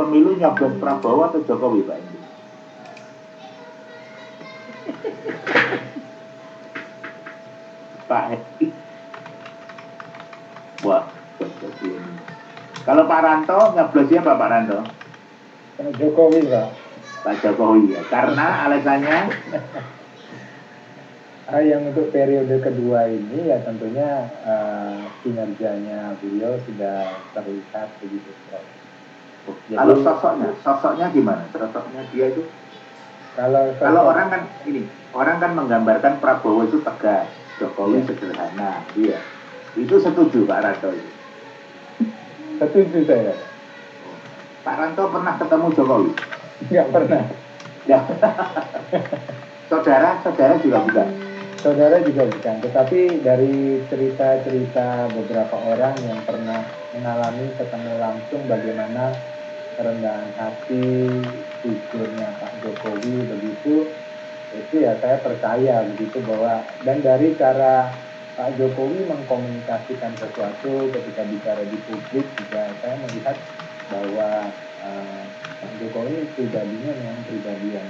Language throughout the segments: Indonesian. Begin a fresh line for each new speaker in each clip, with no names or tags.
pemilu nyoblos Prabowo atau Jokowi Pak? Pak Hedi. Wah, kalau Pak Ranto nyoblosnya Pak Ranto?
Pak Jokowi Pak.
Pak Jokowi ya, karena alasannya
yang untuk periode kedua ini ya tentunya kinerjanya beliau sudah terlihat begitu Prof.
Kalau sosoknya gimana? Sosoknya dia itu kalau orang kan ini, orang kan menggambarkan Prabowo itu tegas, Jokowi sederhana, iya. Itu setuju Pak Ranto itu?
Setuju saya.
Pak Ranto pernah ketemu Jokowi?
Enggak pernah.
Ya. Saudara juga bukan?
Saudara juga bukan, tetapi dari cerita-cerita beberapa orang yang pernah mengalami ketemu langsung bagaimana kerendahan hati figurnya Pak Jokowi begitu, itu ya saya percaya begitu bahwa, dan dari cara Pak Jokowi mengkomunikasikan sesuatu ketika bicara di publik juga saya melihat bahwa Pak Jokowi pribadinya memang pribadi yang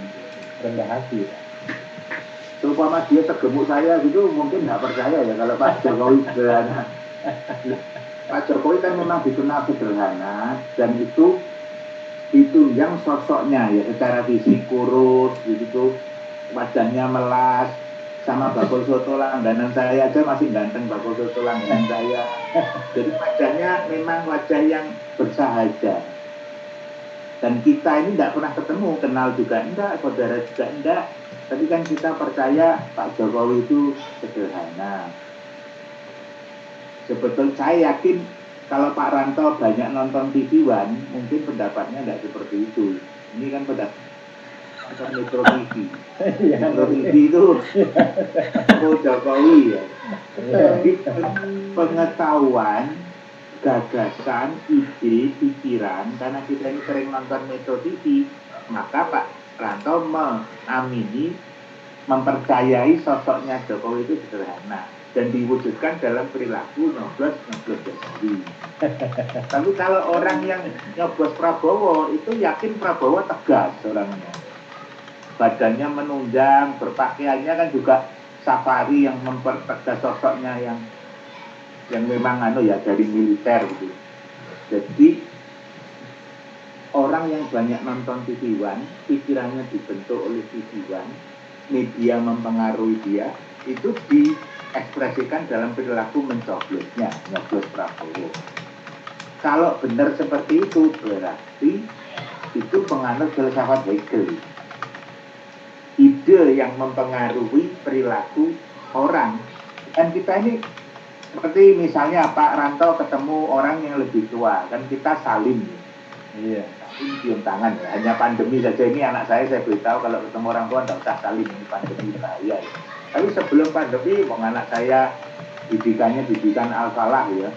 rendah hati Pak.
Terutama dia tergemuk saya gitu mungkin nggak percaya ya kalau Pak Jokowi sederhana. Pak Jokowi kan memang dikenal sederhana dan itu yang sosoknya ya secara fisik kurus gitu, wajahnya melas, sama bakul soto langganan saya aja masih ganteng bakul soto langganan saya. Jadi wajahnya memang wajah yang bersahaja. Dan kita ini tidak pernah ketemu, kenal juga enggak, saudara juga enggak. Tapi kan kita percaya Pak Jokowi itu sederhana. Sebetulnya saya yakin kalau Pak Ranto banyak nonton TV One, mungkin pendapatnya tidak seperti itu. Ini kan pendapat nonton Metro TV. Metro TV itu Pak Jokowi ya. Jadi pengetahuan, gagasan, ide, pikiran, karena kita ini sering nonton Metro TV, maka Pak Ranto mengamini, mempercayai sosoknya Jokowi itu sederhana dan diwujudkan dalam perilaku nyoblos Jokowi. Tapi kalau orang yang nyoblos Prabowo itu yakin Prabowo tegas orangnya, badannya menunjang, berpakaiannya kan juga safari yang mempertegas sosoknya yang memang dari militer gitu. Jadi orang yang banyak nonton TV One, pikirannya dibentuk oleh TV One, media mempengaruhi dia, itu diekspresikan dalam perilaku mencoblosnya, nyoblos Prabowo. Kalau benar seperti itu, berarti itu penganut filsafat Hegel. Ide yang mempengaruhi perilaku orang. Dan kita ini, seperti misalnya Pak Ranto ketemu orang yang lebih tua, kan kita salim. Iya, salim cium tangan ya. Hanya pandemi saja ini anak saya beritahu kalau ketemu orang tua tidak usah salim, ini pandemi bahaya ya. Tapi sebelum pandemi, anak saya didikan Al-Falah ya.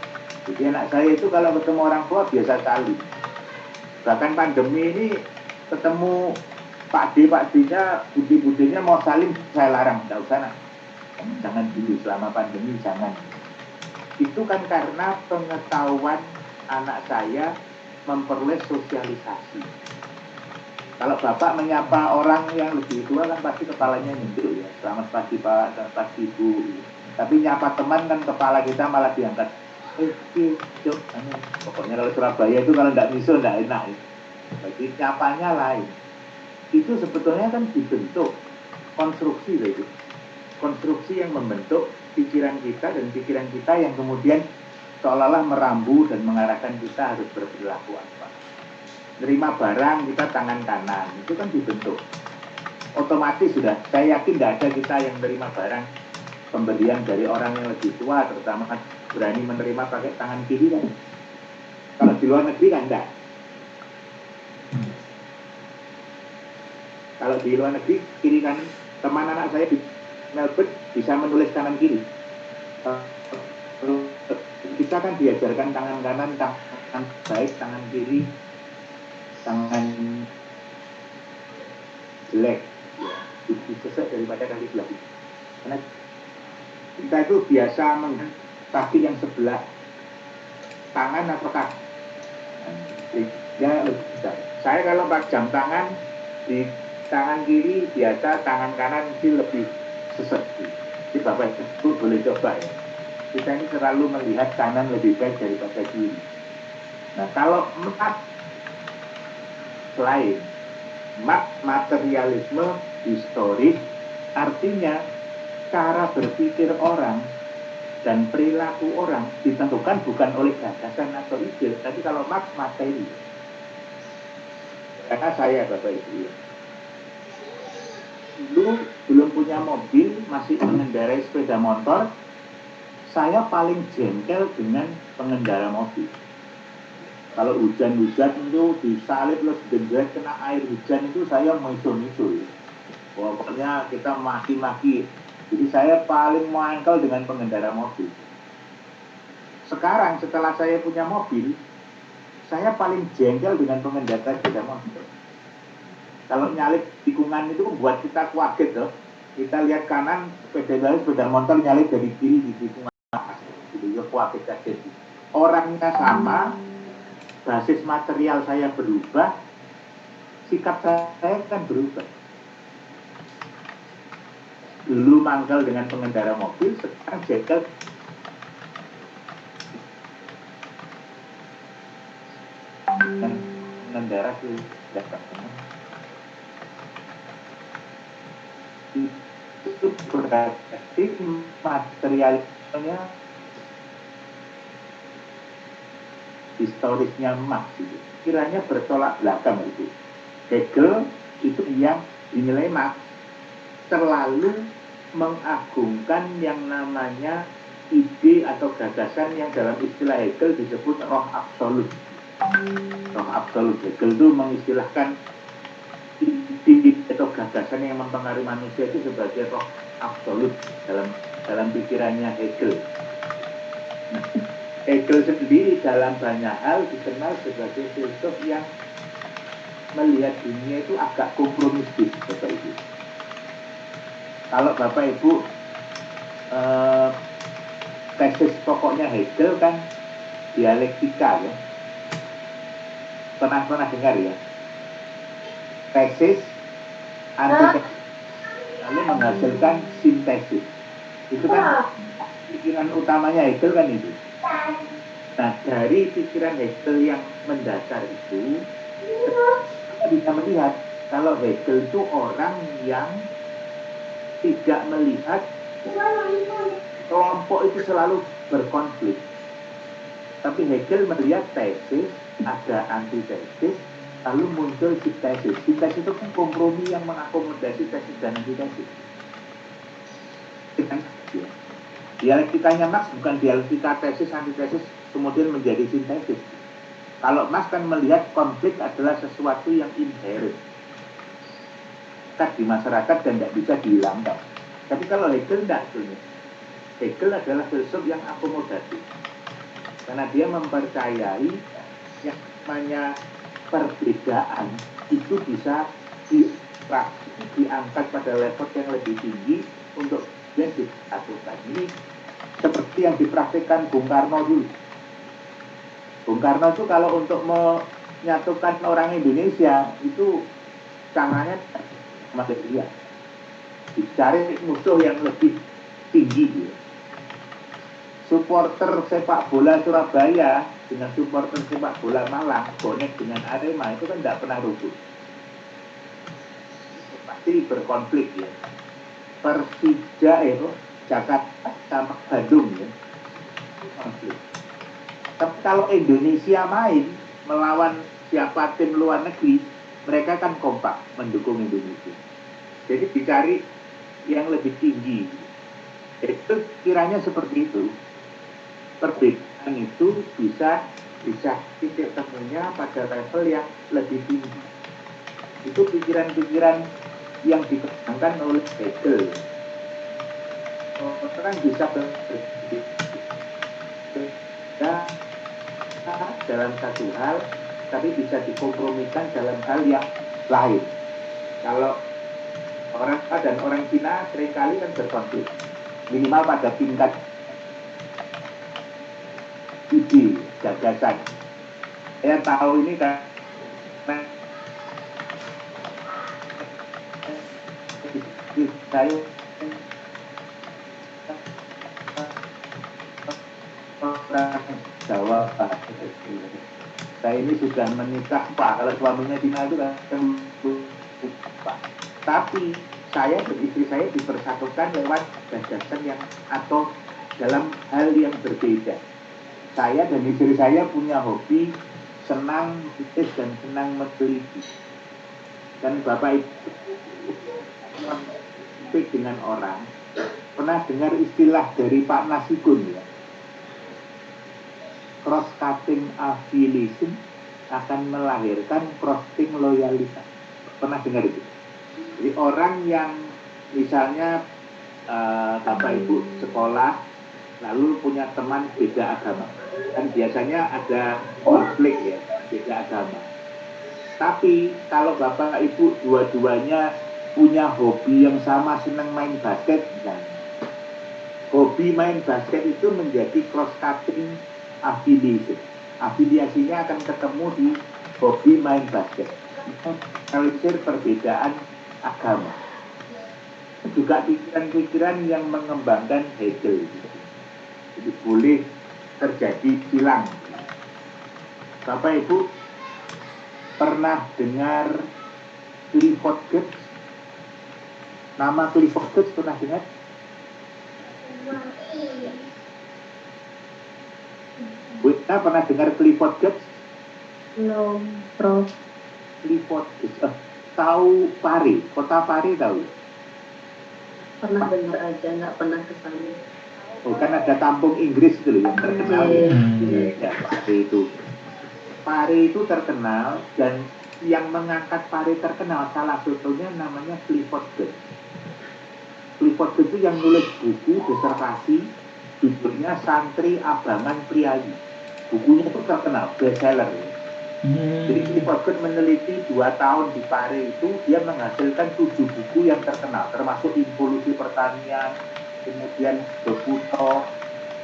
Jadi anak saya itu kalau ketemu orang tua biasa salim. Bahkan pandemi ini ketemu Pak D-nya, budi-budinya mau salim saya larang, tidak usah nak. Jangan dulu selama pandemi jangan. Itu kan karena pengetahuan anak saya memperoleh sosialisasi. Kalau bapak menyapa orang yang lebih tua kan pasti kepalanya nunduk ya. Selamat pagi Pak, selamat pagi Bu. Tapi nyapa teman kan kepala kita malah diangkat. Cuk, pokoknya kalau Surabaya itu kalau tidak miso tidak enak. Jadi nyapanya lain. Itu sebetulnya kan dibentuk konstruksi itu. Konstruksi yang membentuk pikiran kita dan pikiran kita yang kemudian seolah-olah merambu dan mengarahkan kita harus berperilaku apa. Nerima barang kita tangan kanan, itu kan dibentuk. Otomatis sudah, saya yakin tidak ada kita yang menerima barang pemberian dari orang yang lebih tua, terutama kan berani menerima pakai tangan kiri kan. Kalau di luar negeri kan enggak. Kalau di luar negeri, kiri kanan, teman anak saya di Melbourne bisa menulis kanan kiri. Kita kan diajarkan tangan kanan, tangan baik, tangan kiri, tangan jelek, ya, lebih sesak daripada kaki sebelah. Karena kita itu biasa kaki yang sebelah tangan atau kaki. Ya lebih besar. Saya kalau pakai jam tangan di tangan kiri biasa, tangan kanan sih lebih seset. Jadi Bapak Ibu boleh coba ya. Kita ini selalu melihat kanan lebih baik daripada kiri. Nah kalau mat lain, mat materialisme historis, artinya cara berpikir orang dan perilaku orang ditentukan bukan oleh gagasan atau ide, tapi kalau mat materi. Karena saya Bapak Ibu dulu belum punya mobil, masih mengendarai sepeda motor, saya paling jengkel dengan pengendara mobil. Kalau hujan-hujan itu disalip terus dendret kena air hujan itu saya misul-misul. Pokoknya kita maki-maki. Jadi saya paling mangkel dengan pengendara mobil. Sekarang setelah saya punya mobil, saya paling jengkel dengan pengendara sepeda motor. Kalau nyalip tikungan itu buat kita kaget loh. Kita lihat kanan sepeda motor nyalip dari kiri di tikungan. Gitu ya kaget. Orangnya sama, basis material saya berubah, sikap saya kan berubah. Dulu mangkal dengan pengendara mobil, sekarang jengkel dengan pengendara sepeda. Itu berarti materialnya historisnya Marx itu kiranya bertolak belakang itu. Hegel itu yang dinilai Marx terlalu mengagungkan yang namanya ide atau gagasan yang dalam istilah Hegel disebut roh absolut. Roh absolut. Hegel itu mengistilahkan ide atau gagasan yang mempengaruhi manusia itu sebagai roh absolut dalam pikirannya Hegel. Nah, Hegel sendiri dalam banyak hal dikenal sebagai filsuf yang melihat dunia itu agak kompromistis, Bapak Ibu. Kalau Bapak Ibu tesis pokoknya Hegel kan dialektika ya. Pernah dengar ya? Tesis, antitesis, lalu menghasilkan sintesis. Itu kan pikiran utamanya Hegel kan itu. Nah, dari pikiran Hegel yang mendasar itu, kita bisa melihat kalau Hegel itu orang yang tidak melihat kelompok itu selalu berkonflik. Tapi Hegel melihat tesis, ada antitesis, lalu muncul sintesis. Sintesis itu kan kompromi yang mengakomodasi tesis dan antitesis. Dialektikanya Marx bukan dialektika tesis, antitesis, kemudian menjadi sintesis. Kalau Marx kan melihat konflik adalah sesuatu yang inherent di masyarakat dan tidak bisa dihilangkan. Tapi kalau Hegel tidak sebenarnya. Hegel adalah filsuf yang akomodatif. Karena dia mempercayai yang namanya perbedaan itu bisa diangkat pada level yang lebih tinggi untuk dia disatukan. Ini seperti yang dipraktikkan Bung Karno dulu. Bung Karno itu kalau untuk menyatukan orang Indonesia itu caranya masih dia dicari musuh yang lebih tinggi gitu. Supporter sepak bola Surabaya dengan supporter sepak bola Malang, bonek dengan Arema itu kan tidak pernah rukun. Pasti berkonflik ya. Persija itu Jakarta sama Bandung ya. Konflik. Tapi kalau Indonesia main melawan siapa tim luar negeri, mereka kan kompak mendukung Indonesia. Jadi dicari yang lebih tinggi. Itu kiranya seperti itu. Perbedaan itu bisa titik temunya pada level yang lebih tinggi. Itu pikiran-pikiran yang dikembangkan oleh Hegel. Orang bisa berpikir dalam satu hal, tapi bisa dikompromikan dalam hal yang lain. Kalau orang A dan orang Cina seringkali kan berkonflik, minimal pada tingkat ide, gagasan. Saya tahu ini kan saya orang Jawa Pak. Saya ini sudah menikah Pak. Kalau suaminya Cina itu kan Pak. Tapi saya dan istri saya dipersatukan lewat gagasan yang atau dalam hal yang berbeda. Saya dan istri saya punya hobi senang kritis dan senang meneliti. Dan Bapak Ibu dengan orang pernah dengar istilah dari Pak Nasikun ya, cross cutting affiliation akan melahirkan crossing loyalitas. Pernah dengar itu? Jadi orang yang misalnya Bapak Ibu sekolah lalu punya teman beda agama, kan biasanya ada konflik ya, beda agama. Tapi kalau Bapak Ibu dua-duanya punya hobi yang sama, senang main basket, misalnya, hobi main basket itu menjadi cross cutting affiliation. Afiliasinya akan ketemu di hobi main basket. Menelisir perbedaan agama. Juga pikiran-pikiran yang mengembangkan Hegel. Jadi boleh terjadi silang. Bapak Ibu pernah dengar Clifford Geertz? Nama Clifford Geertz pernah dengar? Bu Ita pernah dengar Clifford Geertz?
Belum, Prof.
Clifford Geertz. Tahu Pare? Kota Pare tahu?
Pernah dengar aja, nggak pernah ke sana.
Oh, kan ada kampung Inggris itu loh yang terkenal. Ya, Pare itu terkenal, dan yang mengangkat Pare terkenal salah satunya namanya Clifford Geertz. Clifford Geertz itu yang nulis buku disertasi judulnya Santri Abangan Priayi. Bukunya itu terkenal, bestseller. Jadi Clifford Geertz meneliti 2 tahun di Pare itu, dia menghasilkan 7 buku yang terkenal, termasuk Involusi Pertanian, kemudian Beputo,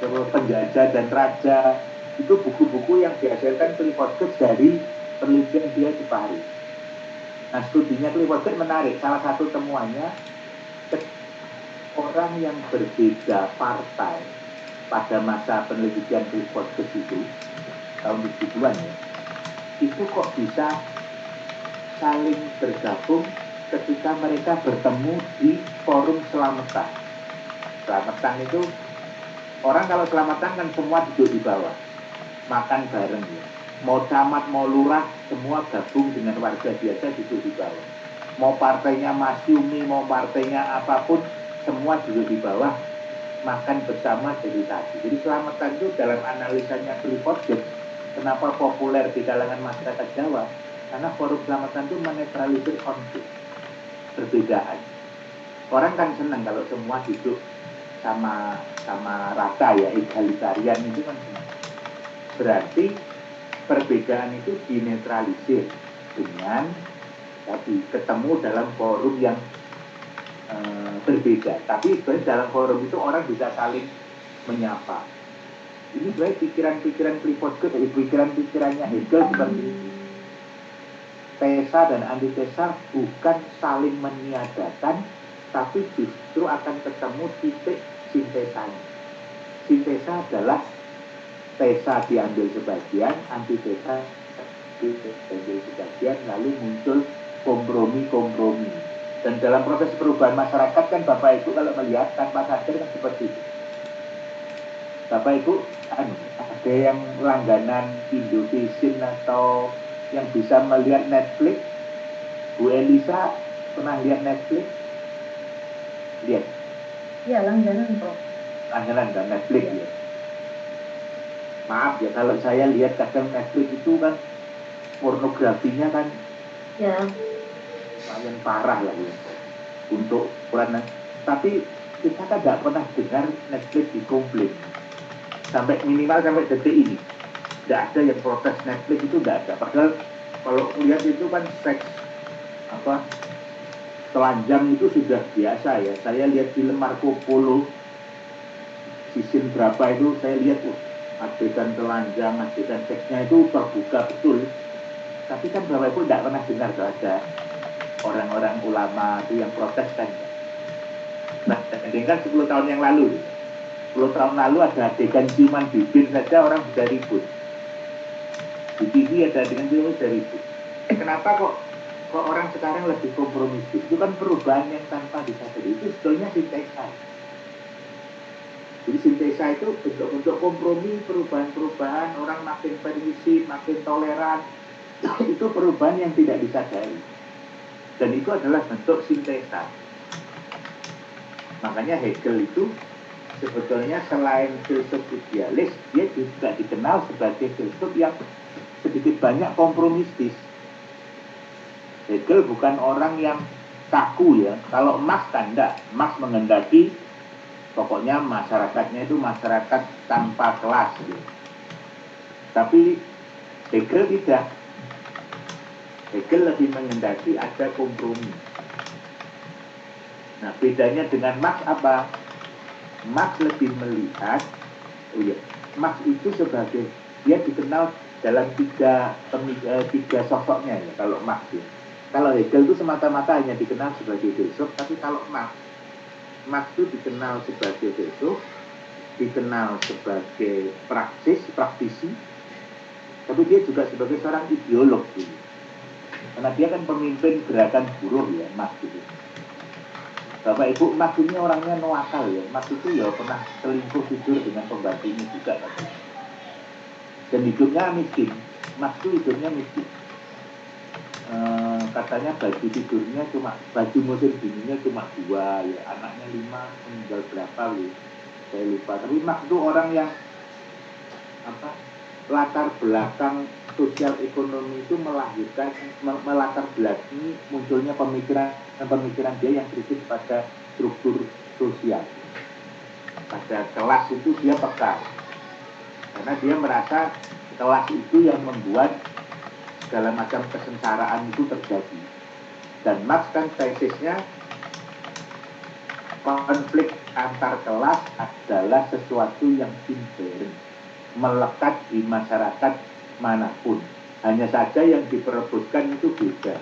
Penjajah dan Raja. Itu buku-buku yang dihasilkan Clifford Geertz dari penelitian dia di Pare. Nah, studinya Clifford Geertz menarik. Salah satu temuannya, orang yang berbeda partai pada masa penelitian Clifford Geertz itu, tahun 70-an ya, itu kok bisa saling bergabung ketika mereka bertemu di forum selamatan. Selamatan itu, orang kalau selamatan kan semua duduk di bawah, makan bareng ya. Mau camat, mau lurah, semua gabung dengan warga biasa duduk di bawah. Mau partainya Masyumi, mau partainya apapun, semua duduk di bawah, makan bersama jadi satu. Jadi selamatan itu dalam analisanya Clifford Geertz, kenapa populer di kalangan masyarakat Jawa? Karena forum selamatan itu menetralisir konflik, perbedaan. Orang kan senang kalau semua duduk sama rata ya, egalitarian itu kan senang. Berarti perbedaan itu dinetralisir dengan tadi ketemu dalam forum yang berbeda. Tapi sebenarnya dalam forum itu orang bisa saling menyapa. Ini sebenarnya pikiran-pikiran Clifford Geertz, pikiran-pikirannya Hegel seperti ini. Tesa dan antitesa bukan saling meniadakan, tapi justru akan ketemu titik sintesanya. Sintesa adalah tesa diambil sebagian, antitesa diambil sebagian, lalu muncul kompromi-kompromi. Dan dalam proses perubahan masyarakat kan Bapak Ibu kalau melihat tanpa sadar kan seperti itu. Bapak Ibu ada yang langganan Indovision atau yang bisa melihat Netflix? Bu Elisa pernah lihat Netflix? Lihat?
Iya, langganan, Prof.
Langganan kan Netflix ya. Maaf ya kalau saya lihat kadang Netflix itu kan pornografinya kan
Ya.
lumayan parah lah ya untuk ukuran. Tapi kita kan tidak pernah dengar Netflix dikomplain sampai minimal sampai detik ini. Tidak ada yang protes Netflix, itu tidak ada. Padahal kalau lihat itu kan seks telanjang itu sudah biasa ya. Saya lihat film Marco Polo season berapa itu, saya lihat adegan telanjang, adegan seksnya itu terbuka betul. Tapi kan Bapak Ibu tidak pernah dengar ada orang-orang ulama itu yang protes kan. Bandingkan 10 tahun yang lalu. 10 tahun lalu ada adegan ciuman bibir saja orang sudah ribut. Di TV ada adegan ciuman sudah ribut. Kenapa kok orang sekarang lebih kompromistis? Itu kan perubahan yang tanpa disadari. Itu sebetulnya sintesa. Jadi sintesa itu bentuk-bentuk kompromi, perubahan-perubahan, orang makin permisif, makin toleran. Itu perubahan yang tidak disadari. Dan itu adalah bentuk sintesa. Makanya Hegel itu sebetulnya selain filsuf idealis, dia juga dikenal sebagai filsuf yang sedikit banyak kompromistis. Hegel bukan orang yang kaku ya. Kalau Marx kan enggak. Marx menghendaki pokoknya masyarakatnya itu masyarakat tanpa kelas gitu. Tapi Hegel tidak. Hegel lebih menghendaki ada kompromi. Nah, bedanya dengan Marx apa? Marx lebih melihat, Marx itu sebagai, dia dikenal dalam tiga sosoknya ya, kalau Marx ya. Kalau Hegel itu semata-mata hanya dikenal sebagai filsuf, tapi kalau Marx itu dikenal sebagai filsuf, dikenal sebagai praktisi, tapi dia juga sebagai seorang ideolog gitu. Karena dia kan pemimpin gerakan buruh ya, Marx itu. Bapak Ibu, Marx ini orangnya nuakal ya. Marx itu ya pernah selingkuh tidur dengan pembantunya juga katanya. Dan hidupnya miskin. Marx itu hidupnya miskin. Katanya baju tidurnya baju musim dinginnya cuma 2 ya, anaknya 5, meninggal berapa ya, saya lupa. Tapi Marx itu orang yang latar belakang sosial ekonomi itu melatar belakangi munculnya pemikiran dia yang kritis pada struktur sosial. Pada kelas itu dia peka, karena dia merasa kelas itu yang membuat segala macam kesengsaraan itu terjadi. Dan Marx kan tesisnya konflik antar kelas adalah sesuatu yang inherent, melekat di masyarakat manapun. Hanya saja yang diperebutkan itu beda.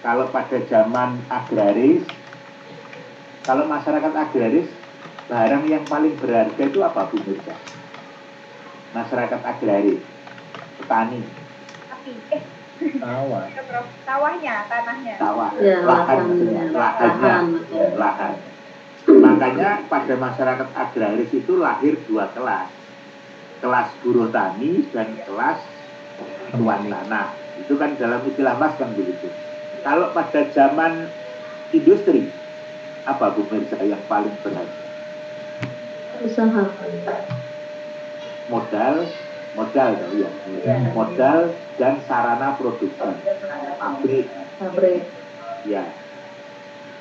Kalau pada zaman agraris, kalau masyarakat agraris, barang yang paling berharga itu apa, Bu Mirza? Masyarakat agraris, petani.
Sawahnya, tanahnya.
Sawah,
Ya,
lahan. Makanya pada masyarakat agraris itu lahir 2 kelas. Kelas buruh tani dan kelas tuan tanah. Itu kan dalam istilah Marx kan begitu. Kalau pada zaman industri, apa Bu Mirza yang paling berharga?
Usaha.
Modal ya. Modal dan sarana produksi. Pabrik. Ya.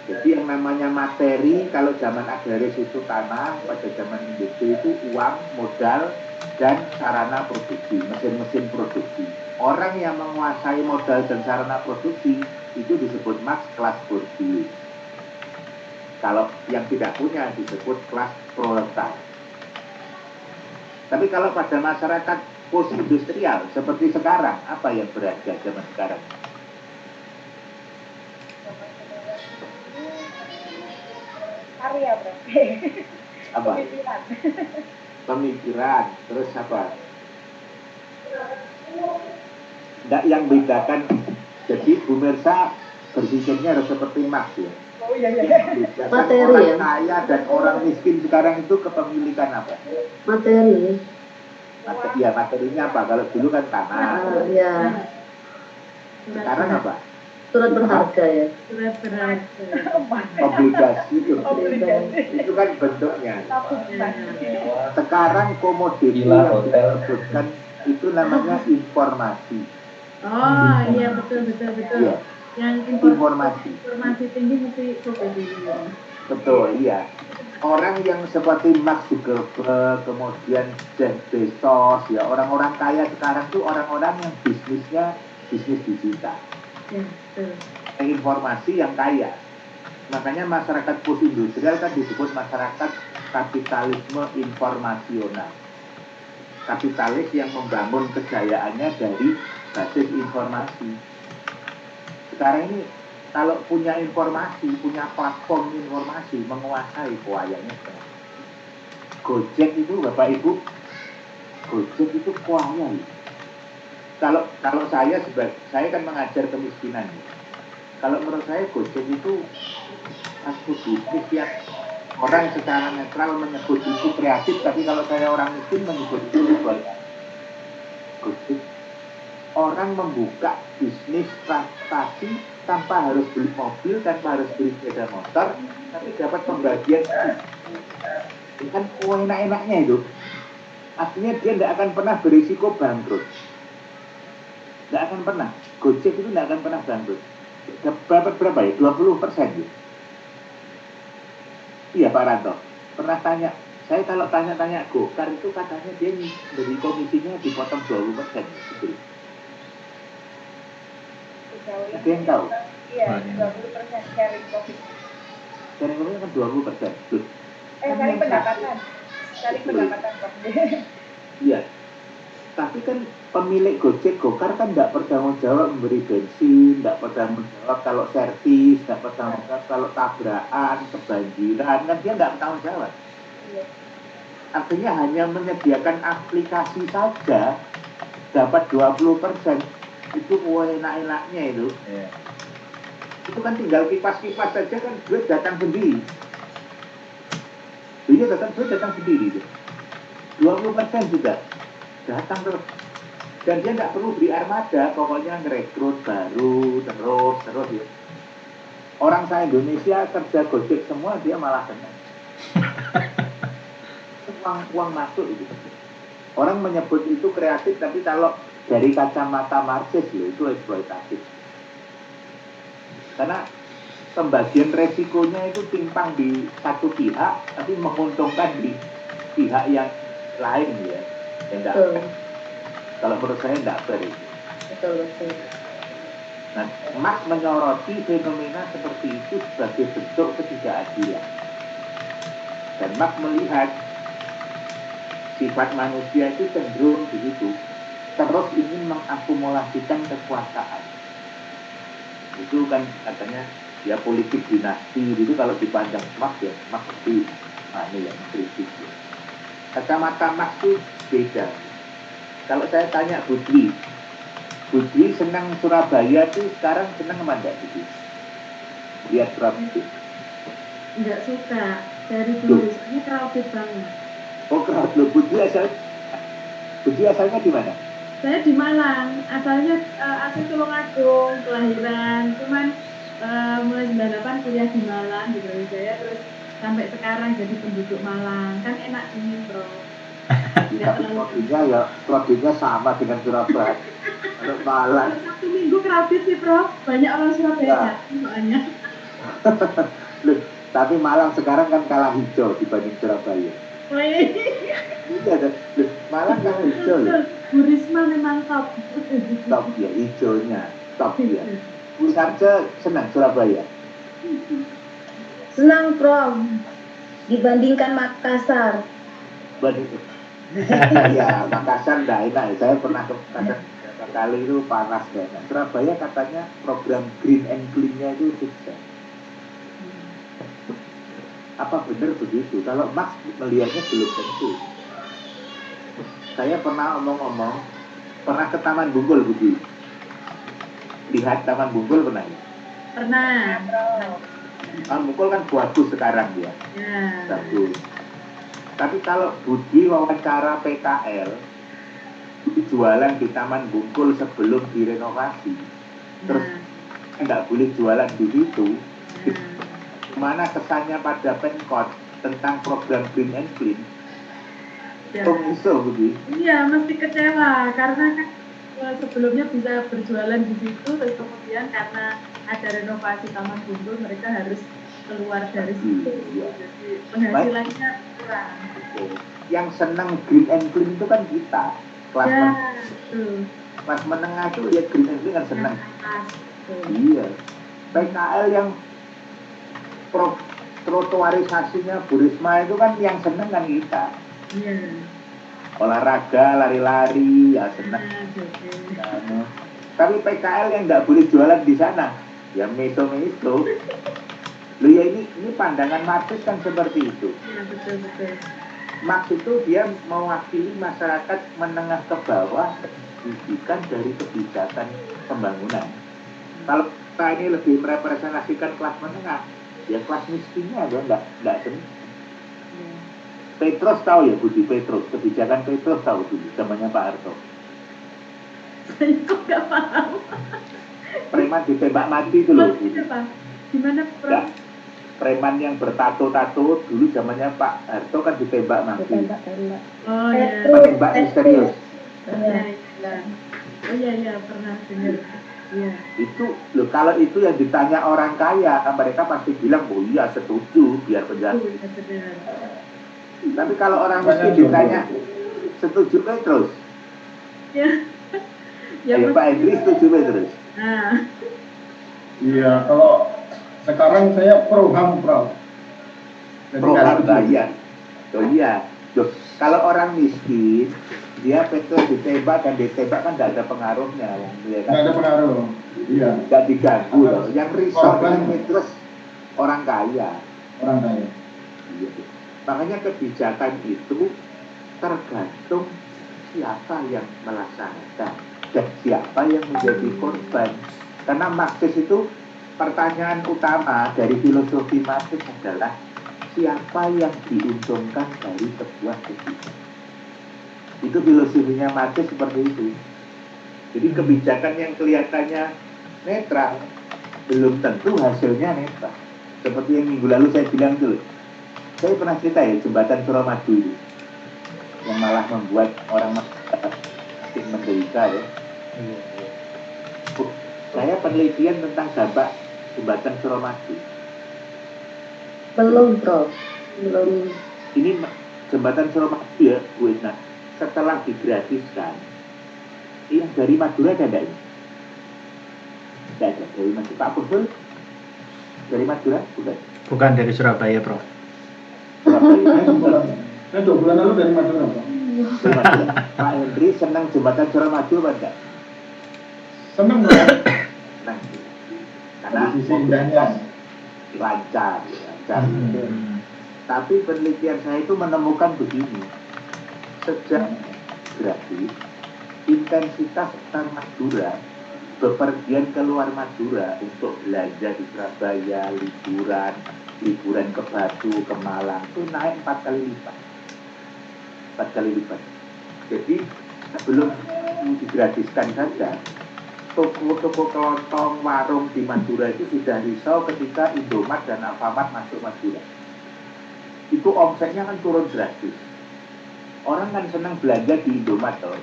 Jadi yang namanya materi, kalau zaman agraris itu tanah, pada zaman industri itu uang, modal, dan sarana produksi, mesin-mesin produksi. Orang yang menguasai modal dan sarana produksi itu disebut Marx kelas bourgeois. Kalau yang tidak punya disebut kelas proletar. Tapi kalau pada masyarakat post-industrial seperti sekarang, apa yang berharga zaman sekarang?
Karya berarti.
Apa? Pemikiran. Terus apa? Nggak, yang bedakan. Jadi Bu Mirza berpikirnya harus seperti Marx ya.
Oh iya.
Materi
orang
ya.
kaya dan orang miskin sekarang itu kepemilikan apa?
Materi.
Ya, materinya apa? Kalau dulu kan tanah.
Ya.
Sekarang apa?
Surat berharga ya.
Surat berharga.
Obligasi itu. Itu kan bentuknya. Sekarang komoditi yang disebutkan itu namanya informasi.
Oh iya betul.
Iya.
Yang
Informasi
tinggi mesti komoditi.
betul, iya. Orang yang seperti Mark Zuckerberg, kemudian Jeff Bezos, ya orang-orang kaya sekarang tuh orang-orang yang bisnisnya bisnis digital.
Ya, betul.
Informasi yang kaya. Makanya masyarakat post-industrial kan disebut masyarakat kapitalisme informasional. Kapitalis yang membangun kejayaannya dari basis informasi. Sekarang ini kalau punya informasi, punya platform informasi, menguasai kuayanya. Gojek itu Bapak Ibu, Gojek itu kuaya. Kalau saya kan mengajar kemiskinan. Kalau menurut saya Gojek itu satu bisnis yang orang secara netral menyebut itu kreatif, tapi kalau saya orang miskin menyebut itu legal. Gojek orang membuka bisnis transportasi tanpa harus beli mobil, tanpa harus beli sepeda motor, tapi dapat pembagian. Kan enak-enaknya itu. Artinya dia tidak akan pernah berisiko bangkrut. Tidak akan pernah. Gojek itu tidak akan pernah bangkrut. Dapat berapa ya? 20% ya? Iya Pak Ranto. Pernah tanya, saya kalau tanya-tanya Gokar itu katanya dia dari komisinya dipotong 20%. Gitu. Ada yang tahu?
Iya, 20% sharing profit.
Sharing profit kan 20%.
Sharing pendapatan. Sharing pendapatan profit.
Iya. Tapi kan pemilik Gojek Gokar kan tidak bertanggung jawab memberi bensin, tidak bertanggung jawab kalau servis, tidak bertanggung jawab kalau tabrakan, kebanjiran, kan dia tidak bertanggung jawab.
Iya.
Artinya hanya menyediakan aplikasi saja dapat 20%. Itu enak-enaknya itu.
Iya.
Itu kan tinggal kipas-kipas saja kan duit datang sendiri. Duit datang sendiri itu. 20% juga datang terus. Dan dia nggak perlu beli armada, pokoknya ngerekrut baru terus ya. Orang saya Indonesia kerja Gojek semua dia malah senang. uang masuk itu. Orang menyebut itu kreatif, tapi kalau dari kacamata Marxis itu eksploitatif. Karena pembagian resikonya itu timpang di satu pihak, tapi menguntungkan di pihak yang lain ya. Kalau menurut saya tidak fair itu.
Betul.
Nah, Marx menyoroti fenomena seperti itu sebagai bentuk ketidakadilan. Dan Marx melihat sifat manusia itu cenderung begitu, terus ingin mengakumulasikan kekuasaan. Itu kan katanya ya politik dinasti itu kalau dipandang Marx ya Marx itu yang kritik. Kacamata Marx itu beda. Kalau saya tanya Budwi senang Surabaya itu sekarang senang apa enggak Budwi? Lihat Surabaya.
Enggak suka. Dari dulu ini crowded banget.
Oh crowded. Budwi asalnya di mana?
Saya di Malang. Asalnya asal Tulungagung, kelahiran. Cuman mulai 98 kuliah di Malang di Brawijaya, terus sampai sekarang jadi penduduk Malang. Kan enak ini, Bro.
Crowdednya sama dengan Surabaya. Kalau Malang.
Sabtu Minggu crowded sih, Bro. Banyak orang Surabaya soalnya.
Loh, tapi Malang sekarang kan kalah hijau dibanding Surabaya. Iya, loh, Malang kalah hijau loh.
Bu Risma memang top.
Top ya, hijaunya top ya. Bu Sarja senang Surabaya.
Senang, Prof. Dibandingkan Makassar.
Ya, Makassar enggak enak. Saya pernah ke Makassar beberapa kali itu panas banget. Surabaya katanya program Green and Clean-nya itu sukses. Apa benar begitu? Kalau Max melihatnya belum tentu. Saya pernah pernah ke Taman Bungkul, Budi. Lihat Taman Bungkul pernah ya?
Pernah.
Taman Bungkul kan bagus sekarang ya.
Ya.
Bagus. Tapi kalau Budi wawancara PKL, jualan di Taman Bungkul sebelum direnovasi, terus nggak boleh jualan di situ. Mana kesannya pada Pemkot tentang program Green and Clean?
Ya.
Iso Budi?
Iya, mesti kecewa karena kan sebelumnya bisa berjualan di situ, terus kemudian karena ada renovasi Taman Bungkul mereka harus keluar dari situ. Jadi penghasilannya kurang.
Yang senang Green and Clean itu kan kita. Kelas menengah itu lihat Green and Clean kan senang. Iya. PKL yang trotoarisasinya Bu Risma itu kan yang seneng kan kita.
Iya.
Olahraga, lari-lari, ya seneng. Tapi PKL yang nggak boleh jualan di sana, Ya meso-meso. Loh ya ini pandangan Marxis kan seperti itu.
Iya, betul.
Marx itu dia mewakili masyarakat menengah ke bawah didikan dari kebijakan pembangunan. Kalau kita ini lebih merepresentasikan kelas menengah, ya kelas miskinnya dia nggak senang.
Iya.
Petrus tahu ya, Budi Petrus, kebijakan Petrus tahu dulu zamannya Pak Harto.
Saya kok nggak paham.
Preman ditembak mati itu loh.
Maksudnya Pak, gimana
Ya,
Prof?
preman yang bertato-tato dulu zamannya Pak Harto kan ditembak mati.
Tembak-tembak.
Oh iya.
Penembak misterius.
Oh iya, pernah dengar. Iya.
Itu loh, kalau itu yang ditanya orang kaya, mereka pasti bilang, oh iya setuju biar penjara.
Iya, benar.
Tapi kalau orang miskin ditanya, setuju Petrus?
Ya. Ya,
Ayo Pak Hendri setuju Petrus?
Nah,
Iya, kalau sekarang saya pro HAM, Prof. Jadi
Pro
nggak
harga
setuju.
ya. Oh iya. Loh, kalau orang miskin, dia Petrus ditembak dan ditembak kan tidak ada pengaruhnya, ya kan?
Nggak ada pengaruh. Iya,
Nggak diganggu loh. Yang risau
Korban.
dengan Petrus orang kaya.
orang kaya.
Iya. Makanya kebijakan itu tergantung siapa yang melaksanakan dan siapa yang menjadi korban. Karena Marxis itu pertanyaan utama dari filosofi Marxis adalah siapa yang diuntungkan dari sebuah kebijakan. Itu filosofinya Marxis seperti itu. Jadi kebijakan yang kelihatannya netral belum tentu hasilnya netral. Seperti yang minggu lalu saya bilang dulu. Saya pernah cerita ya jembatan Suramadu itu yang malah membuat orang makin menderita ya. Saya penelitian tentang dampak jembatan Suramadu.
Belum, Prof. Belum.
Ini jembatan Suramadu ya, Bu Isna. Setelah digratiskan, yang dari Madura ada enggak ini? Tidak ada dari Madura. Pak Purful dari Madura bukan?
Bukan dari Surabaya, Prof.
Surabaya.
Saya 2 bulan lalu dari Madura, Prof.
Dari Madura. Pak Hendri senang jembatan Suramadu apa enggak?
Senang, Prof.
Senang. Karena
Di sisi indahnya.
lancar. Tapi penelitian saya itu menemukan begini. Sejak gratis, intensitas orang Madura bepergian keluar Madura untuk belanja di Surabaya, liburan ke Batu, ke Malang itu naik 4 kali lipat. 4 kali lipat. Jadi sebelum digratiskan saja, toko-toko kelontong, warung di Madura itu sudah risau ketika Indomaret dan Alfamart masuk Madura. Itu omsetnya kan turun drastis. Orang kan senang belanja di Indomaret toh.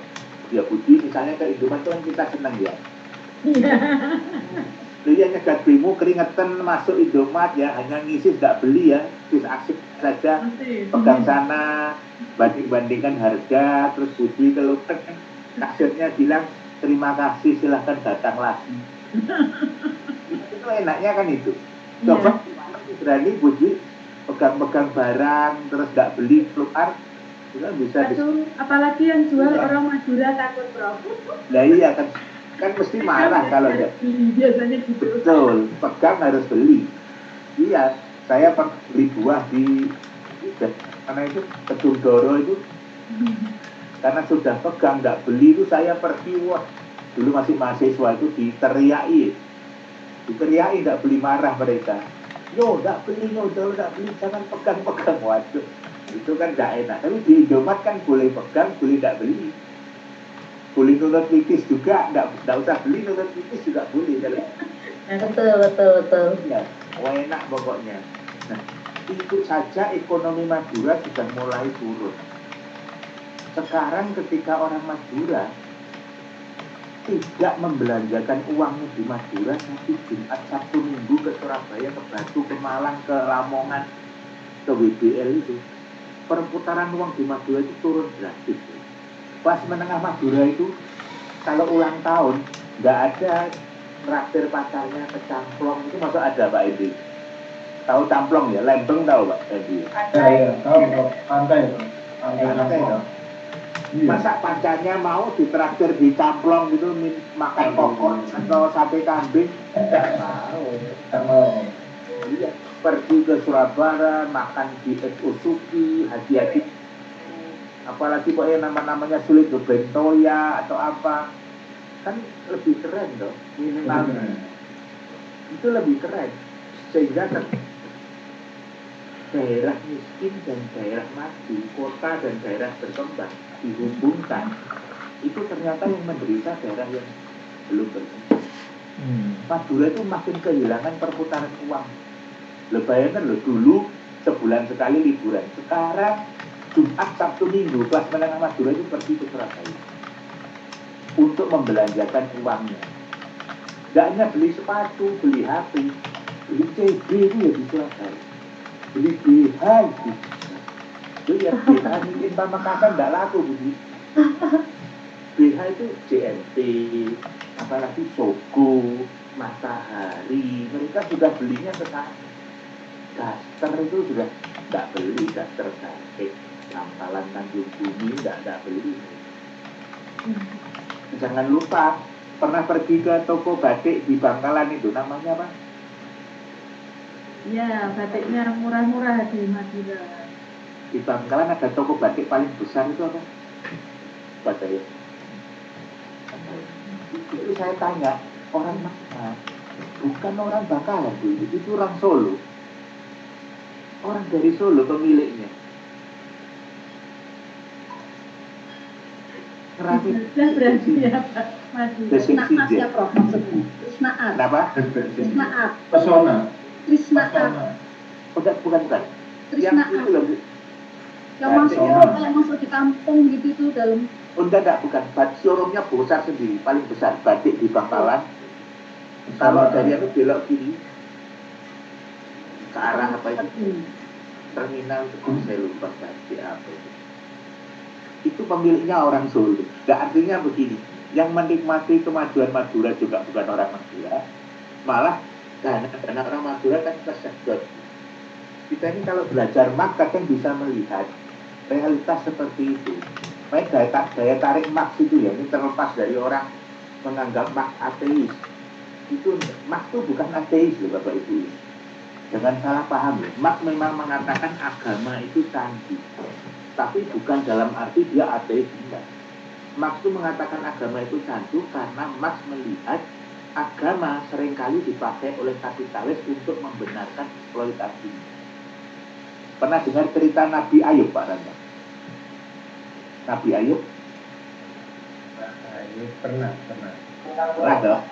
Ya Budi misalnya ke Indomaret itu kan kita senang ya. Jadi nyegat bimo keringetan masuk Indomaret ya, hanya ngisi tidak beli ya, terus asik saja pegang sana, banding-bandingkan harga, terus Budi keluar kasirnya bilang terima kasih silahkan datang lagi. Itu enaknya kan itu. Coba berani Budi pegang-pegang barang terus nggak beli keluar, itu kan bisa.
Apalagi yang jual orang Madura takut, Prof.
Nah iya kan mesti marah kalau enggak.
Biasanya gitu.
Betul, pegang harus beli. Iya, saya pernah beli buah di mana itu Kedungdoro itu, karena sudah pegang nggak beli itu saya pergi, wah dulu masih mahasiswa itu diteriaki nggak beli, marah mereka. Yo nggak beli, nggak beli, jangan pegang-pegang. Waduh, itu kan nggak enak. Tapi di Indomaret kan boleh pegang, boleh nggak beli. Boleh nonton pipis juga, nggak usah beli, nonton pipis juga boleh.
Betul.
Ya, enak pokoknya. Nah, itu saja ekonomi Madura sudah mulai turun. Sekarang ketika orang Madura tidak membelanjakan uangnya di Madura, tapi Jumat, Sabtu, Minggu ke Surabaya, ke Batu, ke Malang, ke Lamongan, ke WBL itu, perputaran uang di Madura itu turun drastis. Pas menengah Madura itu kalau ulang tahun nggak ada traktir pacarnya ke Camplong, itu masuk ada Pak Edi. Tahu Camplong ya? Lembeng tahu Pak Edi?
Iya, tahu, Prof. Pantai, Prof.
Pantai dong.
Iya.
Masa pacarnya mau ditraktir di Camplong gitu makan kokor atau sate kambing? Nggak mau.
Tak mau.
Iya, pergi ke Surabaya, makan di Usuki, hati-hati. Apalagi pokoknya nama-namanya sulit, Bentoya atau apa, kan lebih keren dong minimal. Itu lebih keren, sehingga daerah miskin dan daerah maju, kota dan daerah berkembang dihubungkan, itu ternyata yang menderita daerah yang belum berkembang. Madura itu makin kehilangan perputaran uang. Lo bayangkan lo, dulu sebulan sekali liburan, sekarang Jumat, Sabtu, Minggu kelas menengah Madura itu pergi ke Surabaya untuk membelanjakan uangnya. Gak hanya beli sepatu, beli HP, beli CB itu ya di Surabaya, beli BH itu ya BH mungkin Pamekasan gak laku begitu. BH itu JNT, apalagi Sogo, Matahari, mereka sudah belinya ke sana. Daster itu sudah nggak beli, daster Batik, Lampalan Tanjung Bumi nggak beli. Jangan lupa pernah pergi ke toko batik di Bangkalan itu, namanya apa?
Iya, batiknya murah-murah di Madura.
Di Bangkalan ada toko batik paling besar itu apa? Batik. Itu saya tanya, orang mana? Bukan orang Bangkalan, itu orang Solo. Orang dari Solo pemiliknya. Ngerti?
Berarti ya Pak Madura.
Krisnaat ya Prof maksudnya. Krisnaat.
Kenapa?
Krisnaat.
Pesona.
Krisnaat.
Bukan. Yang
Krisnaat.
itu loh.
Yang masuk kayak masuk di kampung gitu itu dalam.
Oh, enggak, bukan. Showroomnya besar sendiri, paling besar batik di Bangkalan. Kalau dari itu belok kiri ke arah apa itu? Terminal itu saya lupa batik apa itu. Itu pemiliknya orang Solo. Gak, artinya begini, yang menikmati kemajuan Madura juga bukan orang Madura, malah karena orang Madura kan kesedot. Kita ini kalau belajar Marx kan bisa melihat realitas seperti itu. Makanya daya tarik Marx itu ya, ini terlepas dari orang menganggap Marx ateis. Itu Marx itu bukan ateis loh Bapak Ibu. Jangan salah paham loh. Marx memang mengatakan agama itu canggih, tapi bukan dalam arti dia ateis. Marx itu mengatakan agama itu canggih karena Marx melihat agama seringkali dipakai oleh kapitalis untuk membenarkan eksploitasi. Pernah dengar cerita Nabi Ayub, Pak Randa? Nabi Ayub?
Pernah.
Pernah dong?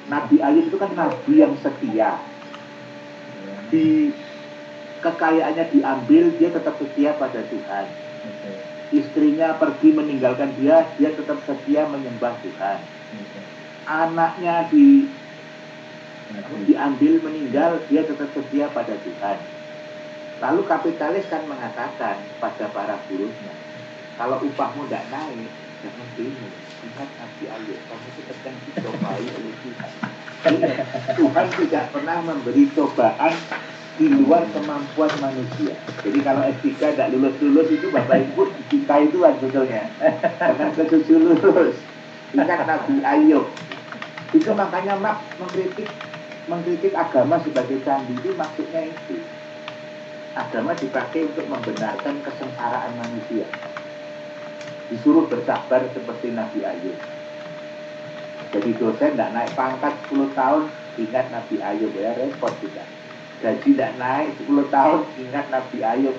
Nabi Ayub itu kan nabi yang setia. Di kekayaannya diambil, dia tetap setia pada Tuhan. Istrinya pergi meninggalkan dia tetap setia menyembah Tuhan. Anaknya diambil meninggal, dia tetap setia pada Tuhan. Lalu kapitalis kan mengatakan pada para buruhnya, kalau upahmu tidak naik, jangan demo. Ingat Nabi Ayub, kamu itu sedang dicobai oleh Tuhan. Tuhan tidak pernah memberi cobaan di luar kemampuan manusia. Jadi kalau S3 tidak lulus-lulus itu Bapak Ibu kita itu sebetulnya. Jangan lulus. Ingat Nabi Ayub. Itu makanya Marx mengkritik agama sebagai candi, itu maksudnya itu. Agama dipakai untuk membenarkan kesengsaraan manusia. Disuruh bersabar seperti Nabi Ayub. Jadi dosen tidak naik pangkat 10 tahun, ingat Nabi Ayub ya, repot juga. Gaji tidak naik 10 tahun, ingat Nabi Ayub.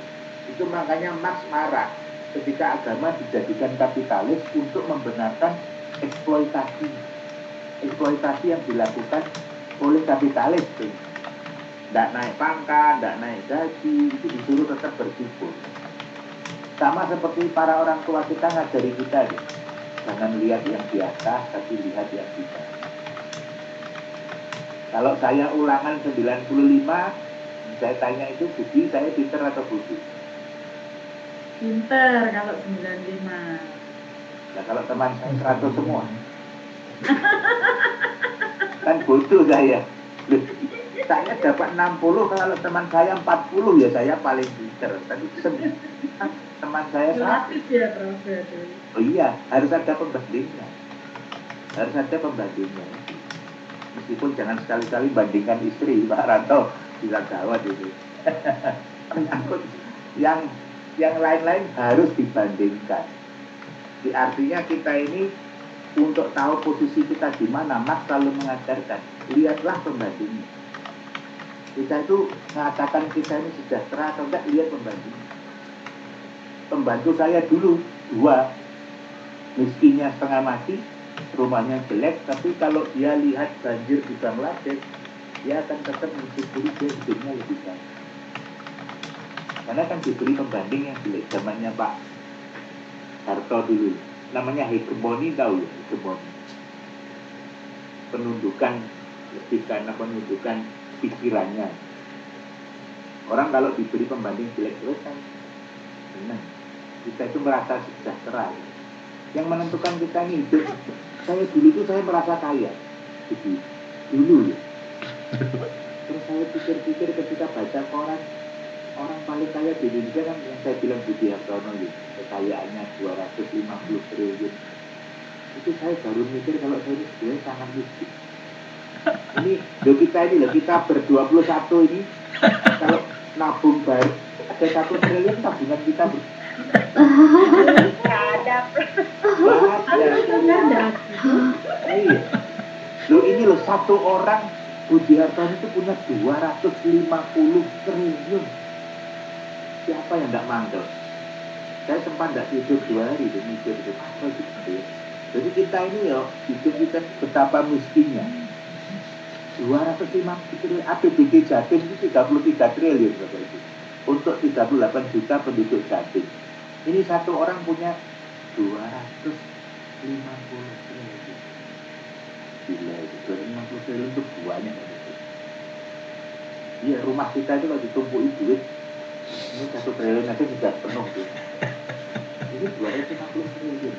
Itu makanya Marx marah ketika agama dijadikan kapitalis untuk membenarkan eksploitasi yang dilakukan oleh kapitalis. Tidak naik pangkat, tidak naik gaji, itu disuruh tetap bersyukur. Sama seperti para orang tua kita ngajari kita deh. Jangan lihat yang di atas, tapi lihat yang di bawah. Kalau saya ulangan 95, saya tanya itu Budi, saya pinter atau Budi?
Pinter kalau 95.
Nah kalau teman saya 100 semua. Kan bodoh saya. Saya dapat 60, kalau teman saya 40 ya saya paling pinter. Tapi teman saya
relatif ya Prof.
Oh iya, harus ada pembandingnya. meskipun jangan sekali-kali bandingkan istri, Pak Ranto, bisa gawat itu. Menyangkut yang lain-lain harus dibandingkan. Artinya kita ini untuk tahu posisi kita di mana, Mas selalu mengajarkan, lihatlah pembandingnya. Kita itu mengatakan kita ini sejahtera atau enggak, lihat pembandingnya. Pembantu saya dulu 2, miskinnya setengah mati, rumahnya jelek, tapi kalau dia lihat banjir di Bangladesh, dia akan tetap mensyukuri dia hidupnya lebih baik. Karena kan diberi pembanding yang jelek. Zamannya Pak Harto dulu, namanya hegemoni, tahu ya, hegemoni. Penundukan, lebih karena penundukan pikirannya. Orang kalau diberi pembanding jelek-jelek kan senang. Kita itu merasa sejahtera. Yang menentukan kita ini hidup. Saya dulu itu saya merasa kaya. Dulu ya. Terus saya pikir-pikir ketika baca koran, orang paling kaya di Indonesia kan yang saya bilang Budi Hartono ya, kekayaannya 250 triliun. Itu saya baru mikir kalau saya ini sebenarnya sangat miskin. Ini kita ber-21 ini kalau nabung baru ada 1 triliun tabungan kita
Nggak ada.
Iya. Loh ini loh, satu orang Budi Hartono itu punya 250 triliun. Siapa yang tidak mangkel? Saya sempat tidak tidur 2 hari itu mikir itu apa gitu ya. Jadi kita ini ya hidup kita betapa miskinnya. 250 triliun, APBD Jatim itu 33 triliun Bapak Ibu. Untuk 38 juta penduduk Jatim. Ini satu orang punya 250 triliun. Gila itu, 250 triliun itu banyak. Iya, rumah kita itu kalau ditumpuin duit, ini 1 triliun aja sudah penuh tuh. Ini 250 triliun.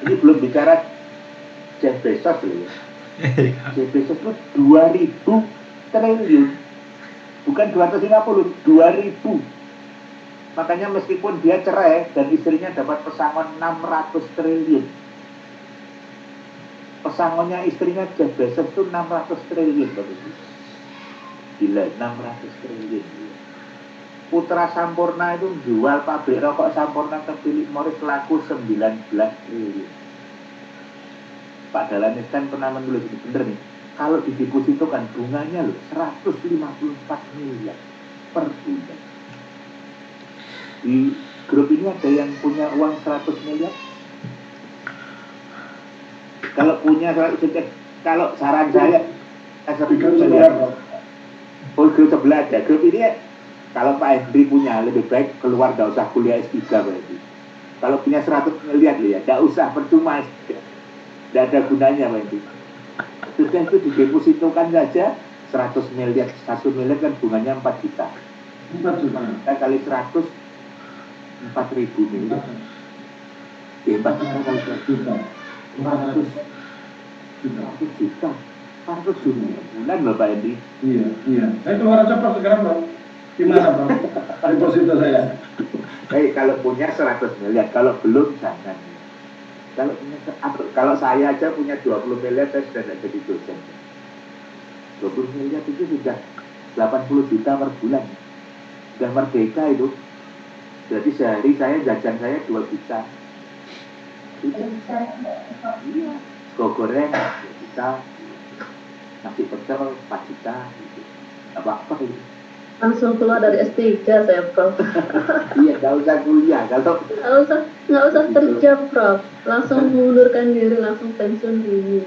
Ini belum bicara Jeff Bezos loh ya. Jeff Bezos itu 2000 triliun. Bukan 250, 2000. Makanya meskipun dia cerai dan istrinya dapat pesangon 600 triliun. Pesangonnya istrinya Jeff Bezos itu 600 triliun. Gila, 600 triliun. Putra Sampurna itu jual pabrik rokok Sampurna ke Philip Morris laku 19 triliun. Pak Dahlan Iskan pernah menulis ini, bener nih. Kalau didepositokan bunganya loh 154 miliar per bulan. Di grup ini ada yang punya uang 100 miliar? Kalau punya, kalau saran saya, grup sebelah aja. Grup ini kalau Pak Hendri punya, lebih baik keluar, gak usah kuliah S3 berarti. Kalau punya 100 miliar ya, gak usah, percuma. Gak ada gunanya Pak Hendri. Sudah itu didepositokan saja 100 miliar, 1 miliar kan bunganya 4 juta.
4 juta.
Kita kali 100, 4.000 miliar. 4 juta kali 100 juta. 400 juta. 400 juta bulan Bapak Hendri.
Iya. Saya keluar cepat sekarang Bang. Gimana Bang? Deposito saya.
Kalau punya 100 miliar, kalau belum jangan. Kalau saya aja punya 20 miliar, saya sudah tidak jadi dosen. 20 miliar itu sudah 80 juta per bulan. Sudah merdeka itu. Jadi sehari jajan saya 2 juta. Itu. Iya. Sego goreng 2 juta. Nasi pecel 4 juta. Gitu. Apa-apa itu.
Langsung keluar dari S3 saya, Prof.
Iya, nggak usah kuliah.
Nggak usah kerja, Prof. Langsung mengundurkan diri, langsung pensiun dini.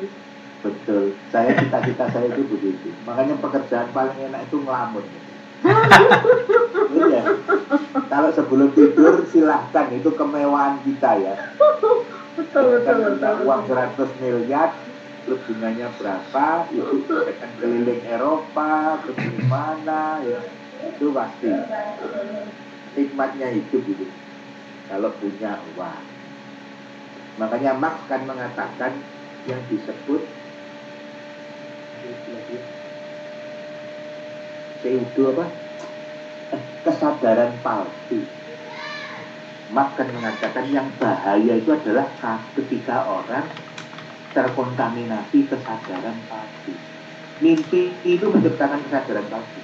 Betul. Cita-cita saya itu begitu. Makanya pekerjaan paling enak itu ngelamun. Iya. Kalau sebelum tidur silahkan, itu kemewahan kita ya.
Betul.
Uang 100 miliar, terus bunganya berapa, itu akan keliling Eropa, terus di mana ya. Itu pasti nikmatnya hidup gitu. Kalau punya uang. Makanya Marx kan mengatakan yang disebut pseudo apa? Kesadaran palsu. Marx kan mengatakan yang bahaya itu adalah ketika orang terkontaminasi kesadaran palsu. Mimpi itu menciptakan kesadaran palsu.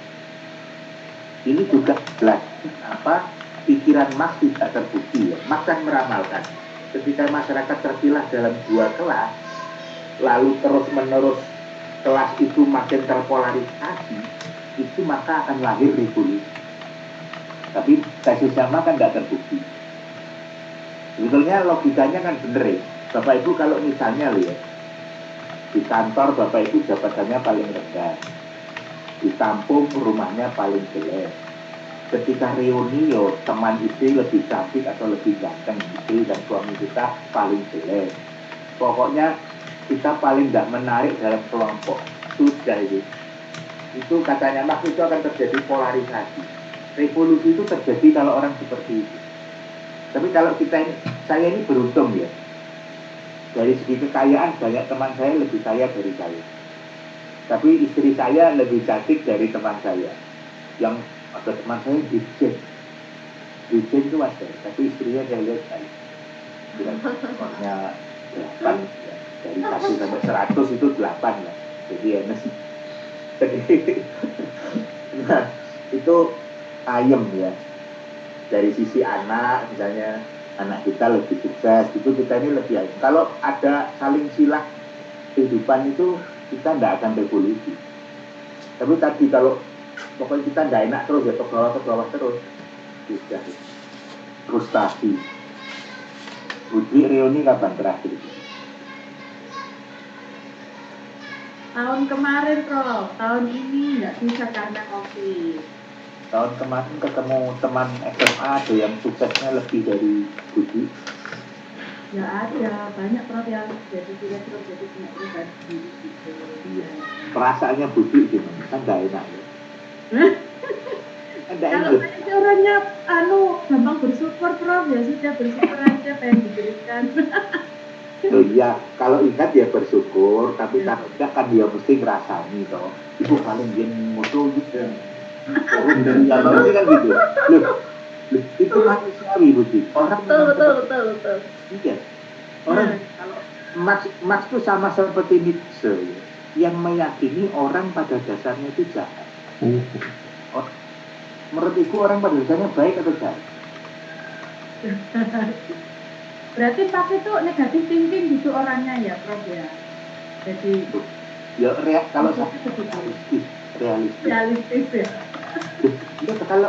Ini juga jelas pikiran Marx tidak terbukti ya. Marx kan meramalkan ketika masyarakat terpilah dalam 2 kelas, lalu terus-menerus kelas itu makin terpolarisasi, itu maka akan lahir revolusi. Tapi tesis sama kan tidak terbukti. Sebetulnya logikanya kan bener ya. Bapak Ibu kalau misalnya lihat di kantor Bapak Ibu jabatannya paling rendah, di kampung rumahnya paling jelek. Ketika reuni teman istri lebih cantik atau lebih ganteng, istri dan suami kita paling jelek. Pokoknya kita paling tidak menarik dalam kelompok. Sudah itu. Itu katanya Marx itu akan terjadi polarisasi. Revolusi itu terjadi kalau orang seperti itu. Tapi kalau saya ini beruntung ya. Dari segi kekayaan banyak teman saya lebih kaya dari saya. Tapi istri saya lebih cantik dari teman saya. Yang ada teman saya Dirjen itu wajar, tapi istrinya saya lihat saya bilang skornya 8 ya. Dari 1 sampai 100 itu 8 ya. Jadi enak. Nah, itu ayem ya. Dari sisi anak misalnya, anak kita lebih sukses, itu kita ini lebih ayem. Kalau ada saling silang kehidupan itu kita tidak akan revolusi. Tapi tadi kalau pokoknya kita tidak enak terus ya, ke bawah terus, sudah frustasi. Budi reuni kapan terakhir?
Tahun kemarin, Prof. Tahun ini nggak bisa karena COVID.
Tahun kemarin ketemu teman SMA ada yang suksesnya lebih dari Budi.
Ya ada, banyak Prof yang jadi direktur, jadi punya perusahaan sendiri gitu.
Iya. Perasaannya Budi gimana? Kan nggak enak ya.
Kalau saya orangnya gampang bersyukur Prof, ya sudah bersyukur aja pengen diberikan.
Oh iya, kalau ingat ya bersyukur, tapi kalau enggak kan dia mesti ngerasani toh. Ibu paling dia musuh gitu. Dan ya pasti kan gitu. Loh, itu manusiawi Budi. Orang
Betul.
iya. Orang kalau Marx itu sama seperti Nietzsche ya, yang meyakini orang pada dasarnya itu jahat. Menurut ibu orang pada dasarnya baik atau jahat?
Berarti Pak itu negatif thinking gitu orangnya ya Prof ya. Jadi
ya kalau saya
realistis ya.
Ya, kalau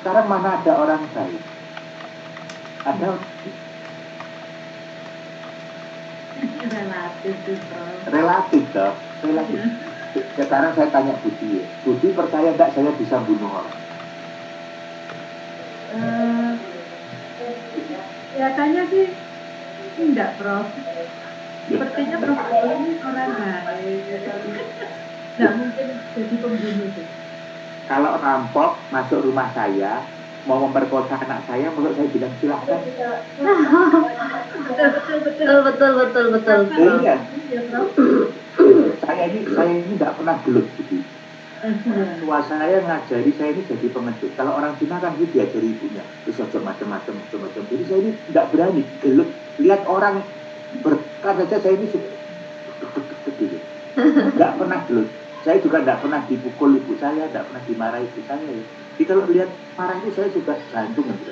sekarang mana ada orang baik? Ada
Relatif sih Prof.
relatif toh. Relatif. Sekarang saya tanya Budi ya. Budi percaya enggak saya bisa bunuh orang?
Kelihatannya sih enggak Prof. Sepertinya Prof ini orang baik. Nggak mungkin jadi pembunuh sih.
Kalau rampok masuk rumah saya mau memperkosa anak saya, menurut saya bilang silahkan.
Betul.
Iya. Saya ini tidak pernah gelut gitu. Tua saya ngajari saya ini jadi pengecut. Kalau orang Cina kan dia diajari ibunya, terus macam-macam. Jadi saya ini tidak berani gelut. Lihat orang berkata saja saya ini gitu. Tidak pernah gelut. Saya juga tidak pernah dipukul ibu saya, tidak pernah dimarahi ibu saya. Jadi kalau lihat marah itu saya juga jantung gitu.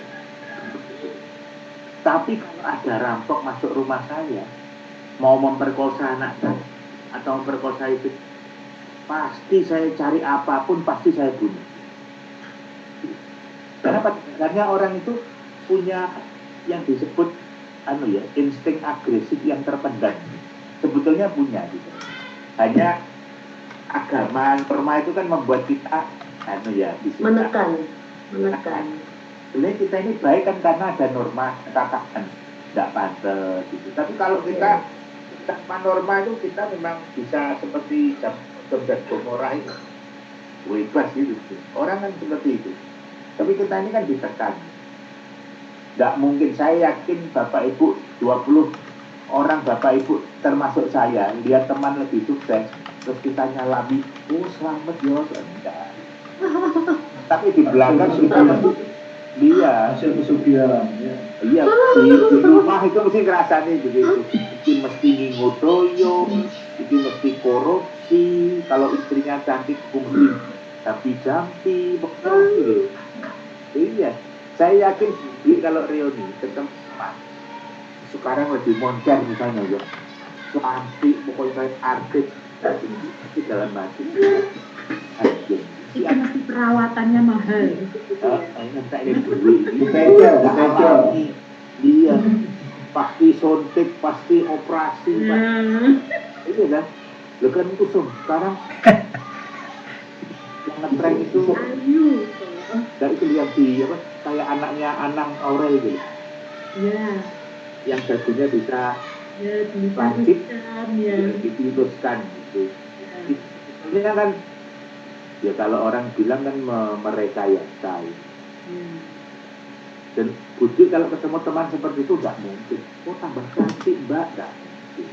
Tapi kalau ada rampok masuk rumah saya, mau memperkosa anak saya atau memperkosa itu, pasti saya cari apapun, pasti saya bunuh. Karena pada dasarnya orang itu punya yang disebut insting agresif yang terpendam. Sebetulnya punya gitu. Hanya agama norma itu kan membuat kita
menekan.
Sebenarnya kita ini baik kan karena ada norma katakan tidak pantas gitu. Tapi kalau kita tanpa norma itu kita memang bisa seperti Sodom dan Gomora itu bebas gitu. Orang kan seperti itu. Tapi kita ini kan ditekan. Tidak mungkin, saya yakin Bapak Ibu 20 orang Bapak Ibu termasuk saya lihat teman lebih sukses terus kita nyalami, selamat ya, enggak. Tapi di belakang kita dia
hasil kesugihan ya.
Iya, di rumah itu mesti ngerasani begitu. Iki mesti ngingotoyo, iki mesti korupsi. puisi, kalau istrinya cantik fungsi jampi-jampi, pokoknya gitu. Iya, saya yakin kalau Rioni ketemu sekarang lebih modern misalnya ya, cantik, pokoknya kayak artis, itu dalam hati.
Itu mesti perawatannya mahal.
Minta ini duit, ini iya, pasti suntik, pasti operasi, ini kan, lo kan itu sekarang yang ngetrend itu, dan itu lihat di apa, kayak anaknya Anang Aurel gitu, yang dagunya bisa lancip, diteruskan gitu. Ini kan ya kalau orang bilang kan merekayasa. Dan Budi kalau ketemu teman seperti itu nggak mungkin. Oh tambah cantik mbak, nggak mungkin.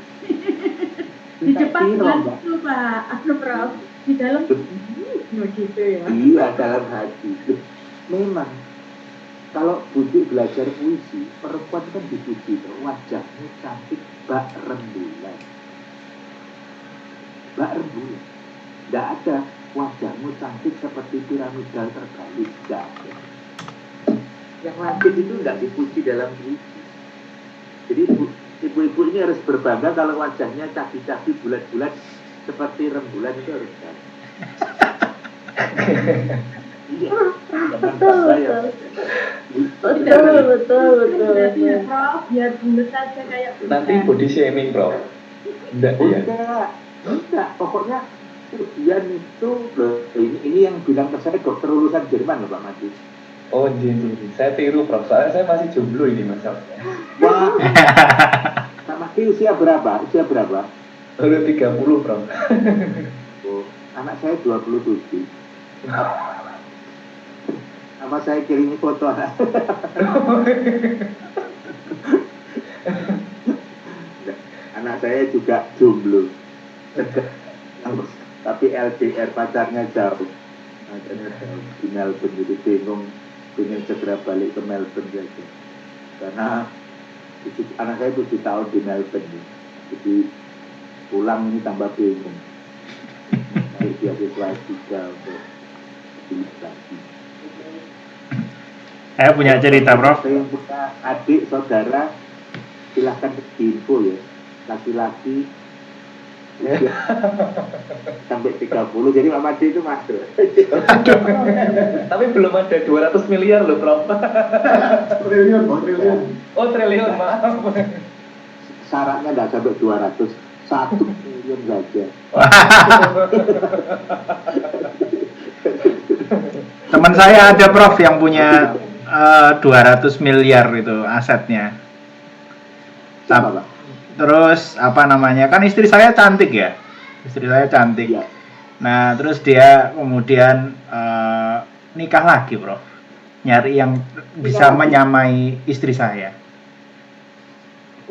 Di Jepang kan itu Pak, Prof. Di dalam gitu ya.
Iya dalam hati. Memang kalau Budi belajar puisi, perempuan kan dipuji, wajahmu cantik mbak rembulan. Mbak rembulan. Nggak ada wajahmu cantik seperti piramidal terbalik, nggak ada. Yang cantik itu nggak dipuji dalam puisi. Jadi ibu-ibu ini harus berbangga kalau wajahnya cabi-cabi bulat-bulat seperti rembulan itu harus ada. Iya,
Betul.
Ya, Prof, biar bulat saja kayak
Nanti body shaming, Bro. Enggak ya?
Enggak, pokoknya Dian itu ini yang bilang ke saya dokter lulusan Jerman loh Pak Mati.
Oh, jadi saya tiru, Prof. Soalnya saya masih jomblo ini masalahnya.
Wah, Pak Mati usia berapa?
Baru 30, Prof.
Oh, anak saya 27. Apa saya kirimi foto anak? Anak saya juga jomblo. Tapi LDR pacarnya jauh. Di Melbourne, jadi bingung pengen segera balik ke Melbourne saja. Karena anak saya 7 tahun di Melbourne, jadi pulang ini tambah bingung. Cari beasiswa juga untuk lagi.
Saya punya cerita, Prof.
Saya yang punya adik, saudara, silahkan info ya. Laki-laki sampai 30, jadi Pak Madi itu masuk.
Tapi belum ada 200 miliar loh, Prof.
Triliun.
Oh, triliun, maaf.
Syaratnya nggak sampai 200, 1 triliun saja.
Teman saya ada, Prof, yang punya 200 miliar itu asetnya.
Siapa, Pak?
Terus apa namanya, kan istri saya cantik ya,
Iya.
Nah terus dia kemudian nikah lagi, Bro, nyari yang bisa menyamai istri saya.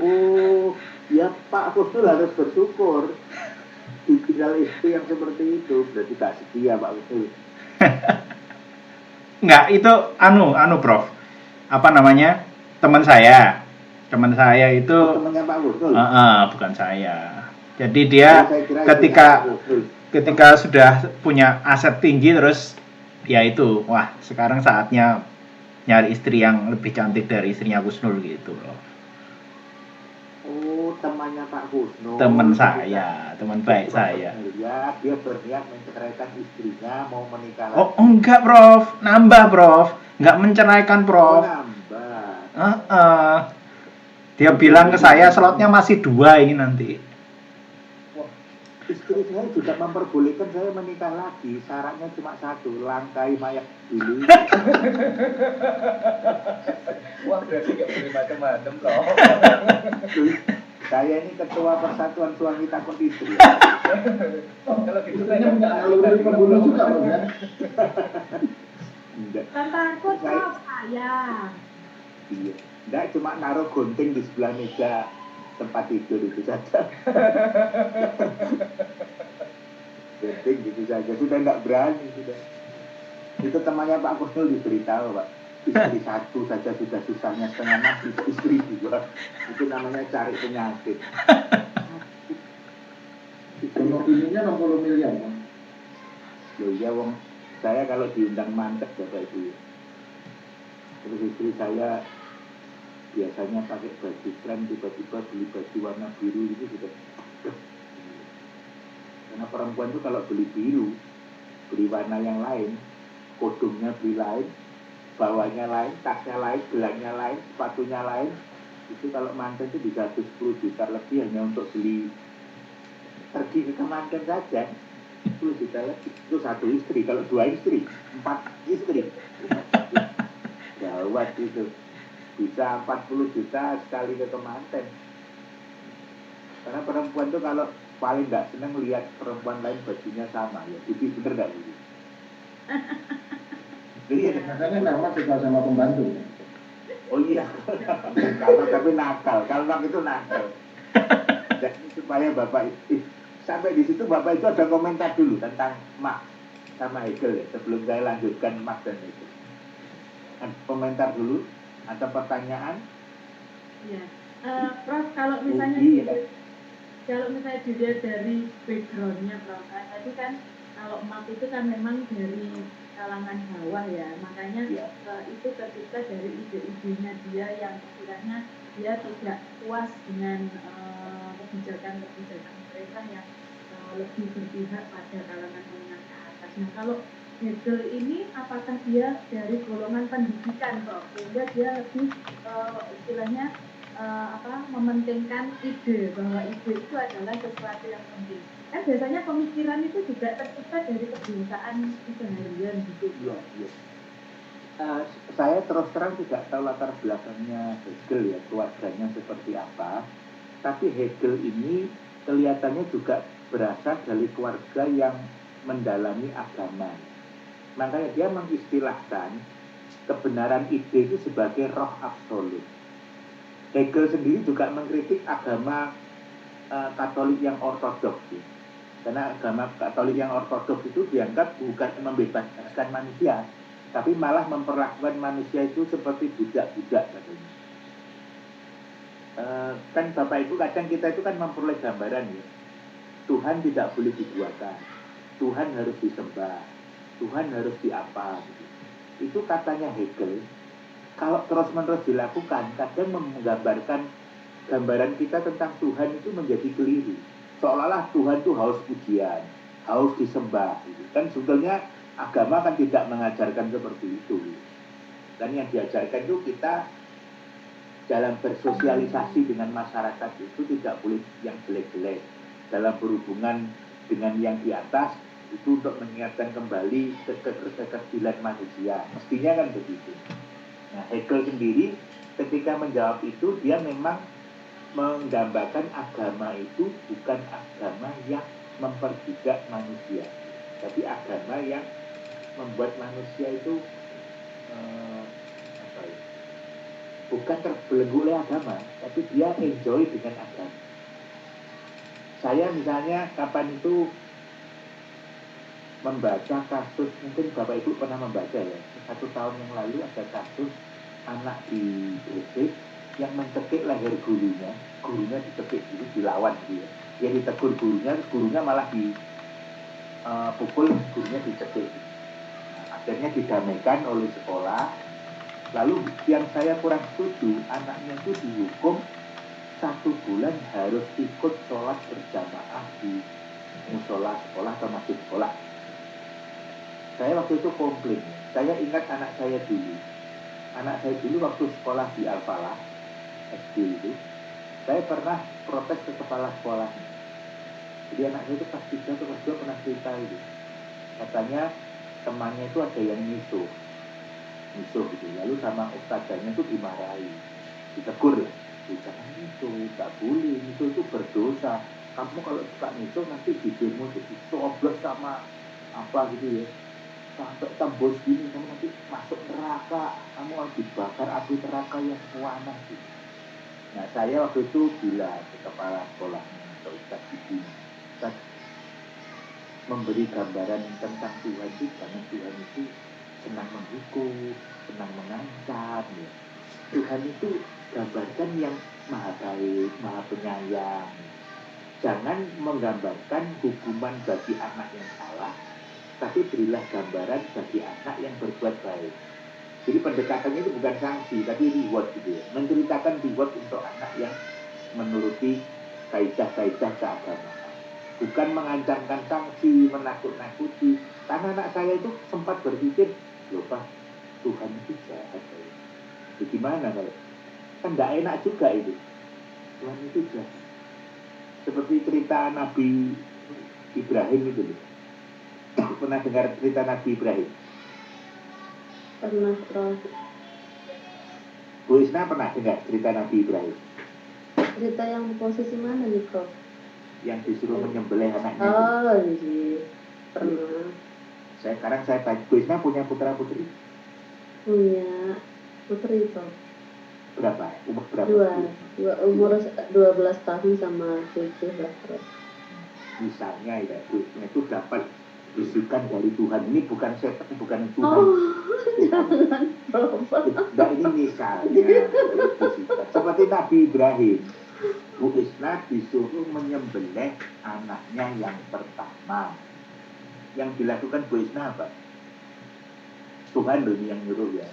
Oh ya Pak Kusnul harus bersyukur ditinggal istri yang seperti itu, berarti tak setia Pak Kusnul.
Enggak, itu Prof, apa namanya, teman saya itu
temannya Pak Kusnul.
Bukan saya. Jadi dia ketika sudah punya aset tinggi, terus ya itu, wah sekarang saatnya nyari istri yang lebih cantik dari istrinya Kusnul gitu loh.
Oh, temannya Pak Kusnul.
Teman saya, teman baik saya.
Ya, dia berniat menceraikan istrinya, mau menikah lagi.
Oh enggak, Prof, nambah, Prof, nggak menceraikan, Prof.
Nambah.
Dia bilang ke saya slotnya masih 2 ini nanti.
Wah, istri saya juga memperbolehkan saya menikah lagi. Syaratnya cuma 1, langkai mayat dulu.
Wah, berarti nggak boleh macam-macam, Prof.
Saya ini ketua Persatuan Suami Takut Istri.
Kalau gitu
Saya
saya
nggak ngaluri pembunuh juga, Prof ya.
Enggak.
Kan takut, Prof, sayang.
Iya. Enggak, cuma naruh gunting di sebelah meja tempat tidur itu saja. Gunting gitu saja, sudah enggak berani sudah. Itu temannya Pak Kusnul diberitahu, Pak. Istri 1 saja sudah susahnya setengah mati, istri 2 itu namanya cari penyakit. Itu
Donor ininya 60 miliar, Bang.
Loh iya wong, saya kalau diundang mantek Bapak Ibu. Terus istri saya biasanya pakai baju krem, tiba-tiba beli baju warna biru itu sudah. Karena perempuan itu kalau beli biru, beli warna yang lain, kodongnya beli lain, bawahnya lain, tasnya lain, gelangnya lain, sepatunya lain. Itu kalau manten itu bisa 10 juta lebih hanya untuk beli pergi ke manten saja. 10 juta lebih. Itu satu istri, kalau 2 istri, 4 istri. Gawat itu. Bisa 40 juta sekali ke manten. Karena perempuan itu kalau paling nggak senang lihat perempuan lain bajunya sama ya. Jadi bener nggak gitu? Iya.
Makanya memang suka sama pembantu.
Oh iya, kalau tapi nakal, kalau itu nakal. Jadi supaya Bapak sampai di situ Bapak itu ada komentar dulu tentang Marx sama Hegel ya, sebelum saya lanjutkan Marx dan Hegel. Komentar dulu, ada pertanyaan?
Ya, Prof, kalau misalnya dilihat dari backgroundnya, Prof, tadi kan kalau Marx itu kan memang dari kalangan bawah ya, makanya itu ketika dari ide-idenya dia yang sekiranya dia tidak puas dengan kebijakan-kebijakan pemerintah yang lebih berpihak pada kalangan menengah ke atas. Nah, kalau Hegel ini apakah dia dari golongan pendidikan, Prof, sehingga dia lebih istilahnya mementingkan ide, bahwa ide itu adalah sesuatu yang penting. Kan biasanya pemikiran itu juga tercipta dari kebiasaan keseharian gitu.
Iya. Saya terus terang tidak tahu latar belakangnya Hegel ya, keluarganya seperti apa. Tapi Hegel ini kelihatannya juga berasal dari keluarga yang mendalami agama. Makanya dia mengistilahkan kebenaran ide itu sebagai roh absolut. Hegel sendiri juga mengkritik agama Katolik yang ortodoks. Karena agama Katolik yang ortodoks itu dianggap bukan membebaskan manusia, tapi malah memperlakukan manusia itu seperti budak-budak katanya. Kan Bapak Ibu kadang kita itu kan memperoleh gambaran ya, Tuhan tidak boleh dibuatkan, Tuhan harus disembah, Tuhan harus diapa gitu. Itu katanya Hegel, kalau terus-menerus dilakukan kadang menggambarkan gambaran kita tentang Tuhan itu menjadi keliru. Seolah-olah Tuhan itu haus pujian, haus disembah gitu. Kan sebetulnya agama kan tidak mengajarkan seperti itu. Dan yang diajarkan itu kita dalam bersosialisasi dengan masyarakat itu tidak boleh yang jelek-jelek. Dalam berhubungan dengan yang di atas itu untuk mengingatkan kembali kekecilan manusia. Mestinya kan begitu. Nah, Hegel sendiri ketika menjawab itu dia memang menggambarkan agama itu bukan agama yang memperbudak manusia, tapi agama yang membuat manusia itu bukan terbelenggu oleh agama, tapi dia enjoy dengan agama. Saya misalnya kapan itu membaca kasus, mungkin Bapak Ibu pernah membaca ya, 1 tahun yang lalu ada kasus anak di Gresik yang mencekik leher gurunya dicekik gitu, dilawan gitu ya. Dia ditegur gurunya, terus gurunya malah dipukul, gurunya dicekik. Nah, akhirnya didamaikan oleh sekolah. Lalu yang saya kurang setuju, anaknya itu dihukum 1 bulan harus ikut sholat berjamaah di musola sekolah atau masjid sekolah. Saya waktu itu komplain. Saya ingat anak saya dulu. Anak saya dulu waktu sekolah di Al-Falah SD itu, saya pernah protes ke kepala sekolahnya. Jadi anak saya itu pas 3 atau pas 2 pernah cerita itu. Katanya temannya itu ada yang misuh gitu. Lalu sama ustazahnya itu dimarahi, ditegur lah. Jangan misuh, nggak boleh. Misuh itu berdosa. Kamu kalau suka misuh nanti bibirmu jadi coblos sama apa gitu ya. Sampai tembus gini, kamu nanti masuk neraka, kamu harus dibakar api neraka yang panas gitu. Nah, saya waktu itu bilang ke kepala sekolahnya, ke Ustaz Ibu, Ustaz, memberi gambaran tentang Tuhan itu, karena Tuhan itu senang menghukum, senang mengancam ya. Tuhan itu gambarkan yang maha baik, maha penyayang. jangan menggambarkan hukuman bagi anak yang salah, tapi berilah gambaran bagi anak yang berbuat baik. Jadi pendekatannya itu bukan sanksi, tapi reward gitu ya. Menceritakan reward untuk anak yang menuruti kaidah-kaidah keagamaan. Bukan mengancamkan sanksi, menakut-nakuti. Karena anak saya itu sempat berpikir, loh Pak, Tuhan itu jahat. Jadi gimana kalau? Kan nggak enak juga itu. Tuhan itu jahat. Seperti cerita Nabi Ibrahim itu loh. Pernah dengar cerita Nabi Ibrahim?
Pernah, Prof.
Bu Isna pernah dengar cerita Nabi Ibrahim?
Cerita yang posisi mana nih, Prof?
Yang disuruh menyembelih anaknya.
Oh, iya. Pernah.
Sekarang saya tanya, Bu Isna punya putra putri?
Punya putri, Prof.
Berapa? Umur berapa?
Dua umur 12 tahun sama 7 lah, Prof.
Misalnya ya, Bu Isna itu dapat bisikan dari Tuhan. Ini bukan setan, bukan Tuhan.
Oh, jangan, Prof.
Nah, ini misalnya bisikan. Seperti Nabi Ibrahim. Bu Isna disuruh menyembelih anaknya yang pertama. Yang dilakukan Bu Isna apa? Tuhan loh ini yang nyuruh ya.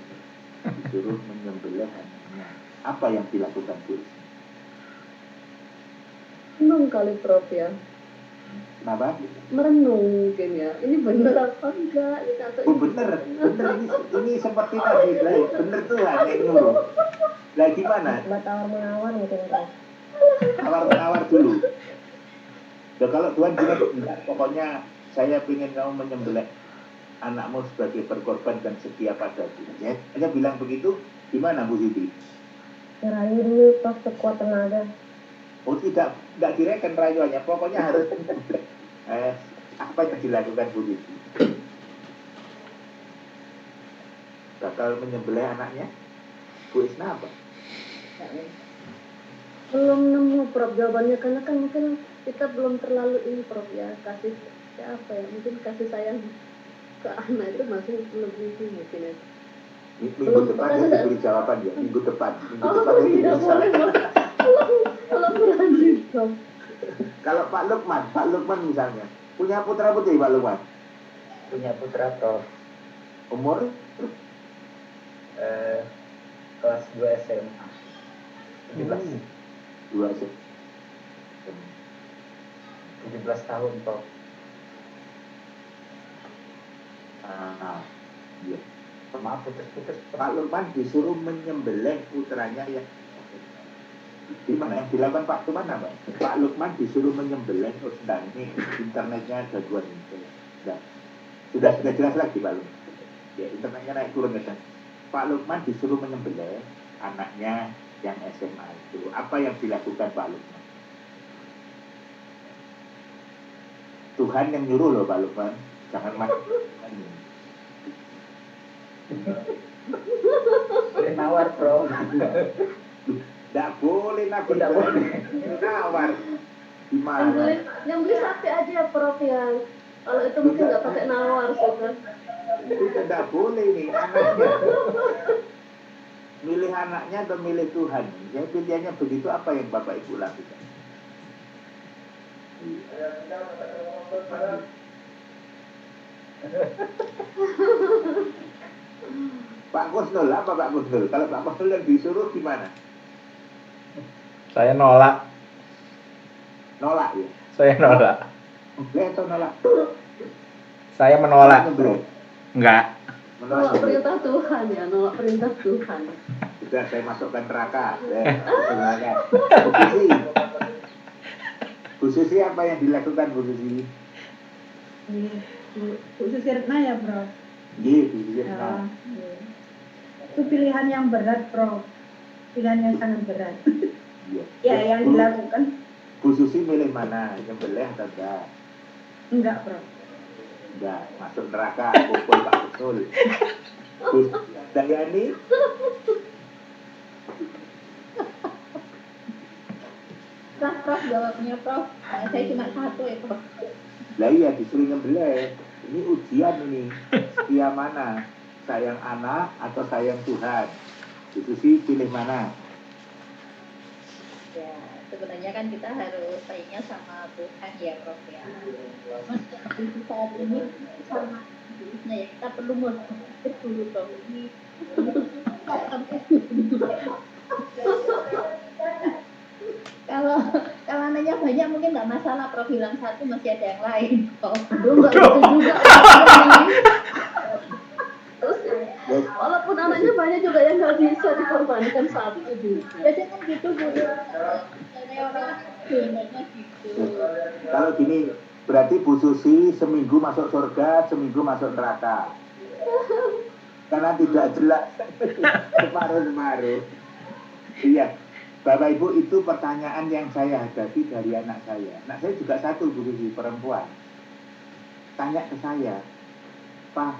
Disuruh menyembelih anaknya. Apa yang dilakukan Bu Isna?
Merenung kali, Prof ya.
Kenapa?
Merenung mungkin ya. Ini bener apa enggak? Ini atau
Oh bener ini seperti Nabi Ibrahim. Bener Tuhan yang nyuruh. Lah gimana?
Tawar-menawar mungkin, Prof.
Tawar-menawar dulu. Dan kalau Tuhan bilang enggak, pokoknya saya ingin kamu menyembelih anakmu sebagai berkorban dan setia padaku. Ya, hanya bilang begitu, gimana Bu Siti?
Rayu dulu, Prof, sekuat tenaga.
Oh tidak direken rayuannya, pokoknya harus apa yang dilakukan Bu Siti? Bakal menyembelih anaknya? Bu Isna apa?
belum nemu, Prof, jawabannya, karena kan mungkin kita belum terlalu ini, Prof ya, kasih apa ya, mungkin kasih sayang ke anak itu masih belum ini mungkin ya.
Minggu depan saya diberi jawaban ya, minggu depan
Oh
saya
tidak
diberi
boleh,
jawaban.
kalau berani, Prof.
Kalau Pak Lukman misalnya punya putra putri Pak Lukman,
Punya putra, Prof.
umur
Kelas 2 SMA.
17
17 tahun, Prof.
Iya.
Maaf, putus-putus.
Pak Lukman disuruh menyembelih putranya yang gimana yang dilakukan Pak Lukman apa? Pak Lukman disuruh menyembelih, oh sedang ini internetnya gangguan ini. Sudah jelas lagi Pak Lukman. Ya internetnya naik turun ya. Pak Lukman disuruh menyembelih anaknya yang SMA itu. Apa yang dilakukan Pak Lukman? Tuhan yang nyuruh loh Pak Lukman. Jangan mati.
Nawar, Prof.
Tidak boleh Nabi
Tidak boleh.
nawar. Gimana?
Yang beli sate aja ya, Prof ya. Kalau itu mungkin nggak pakai nawar sih, Prof.
Itu tidak boleh nih anaknya. Milih anaknya atau milih Tuhan? Jadi pilihannya begitu, apa yang Bapak Ibu lakukan? Pak Kusnul, apa Pak Kusnul? Kalau Pak Kusnul yang disuruh gimana?
Saya nolak.
Nolak ya?
Saya nolak.
Boleh atau nolak?
Saya menolak.
Belum.
Enggak.
Nolak perintah Tuhan ya, nolak perintah Tuhan.
Sudah saya masukkan neraka. Bu Susi, apa yang dilakukan Bu Susi?
Khusus Retna ya, Bro.
Iya, Bu Susi. Nah,
Itu pilihan yang berat, Bro. Pilihan yang sangat berat.
iya.
Ya, yang dilakukan
Bu Susi milih mana? Nyembelih atau enggak?
enggak, Bro.
Enggak, masuk neraka, kumpul Pak Kusnul. Bu Dayani?
Prof, jawabnya, Prof. Saya cuma satu ya, Prof.
Lah iya, disuruh nyembelih. Ini ujian ini. Setia mana? Sayang anak atau sayang Tuhan? Bu Susi pilih mana?
Ya, sebenarnya kan kita harus tanya sama Tuhan ya Prof ya. Cuman kondisi saat ini sama jenisnya ya kita perlu berpikir dulu dong ini kalau kalau nanya banyak mungkin nggak masalah, Prof bilang satu masih ada yang lain kok.
Enggak gitu juga. Terus walaupun anaknya banyak juga yang nggak bisa dikorbankan satu juga.
Jadi kan gitu Bu. Ada orang sebenarnya gitu.
Kalau gini, berarti Bu Susi seminggu masuk surga, seminggu masuk neraka. Karena tidak jelas separuh-separuh. Iya, Bapak Ibu, itu pertanyaan yang saya hadapi dari anak saya. Anak saya juga satu, Bu Susi, perempuan. Tanya ke saya, Pak,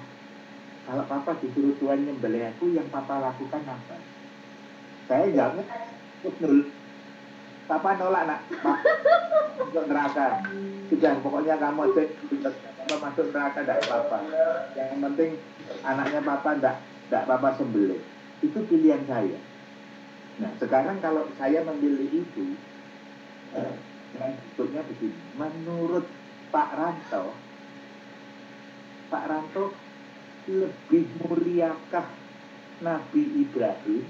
kalau Papa disuruh Tuhan nyembelih aku, yang Papa lakukan apa? Saya jawabnya, betul. Papa nolak, nak. Papa masuk neraka. Sudah, pokoknya kamu Papa masuk neraka, tidak apa-apa. Yang penting anaknya Papa tidak Papa sembelih. Itu pilihan saya. Nah, sekarang kalau saya memilih itu, dengan bentuknya begini. Menurut Pak Ranto lebih muliakah Nabi Ibrahim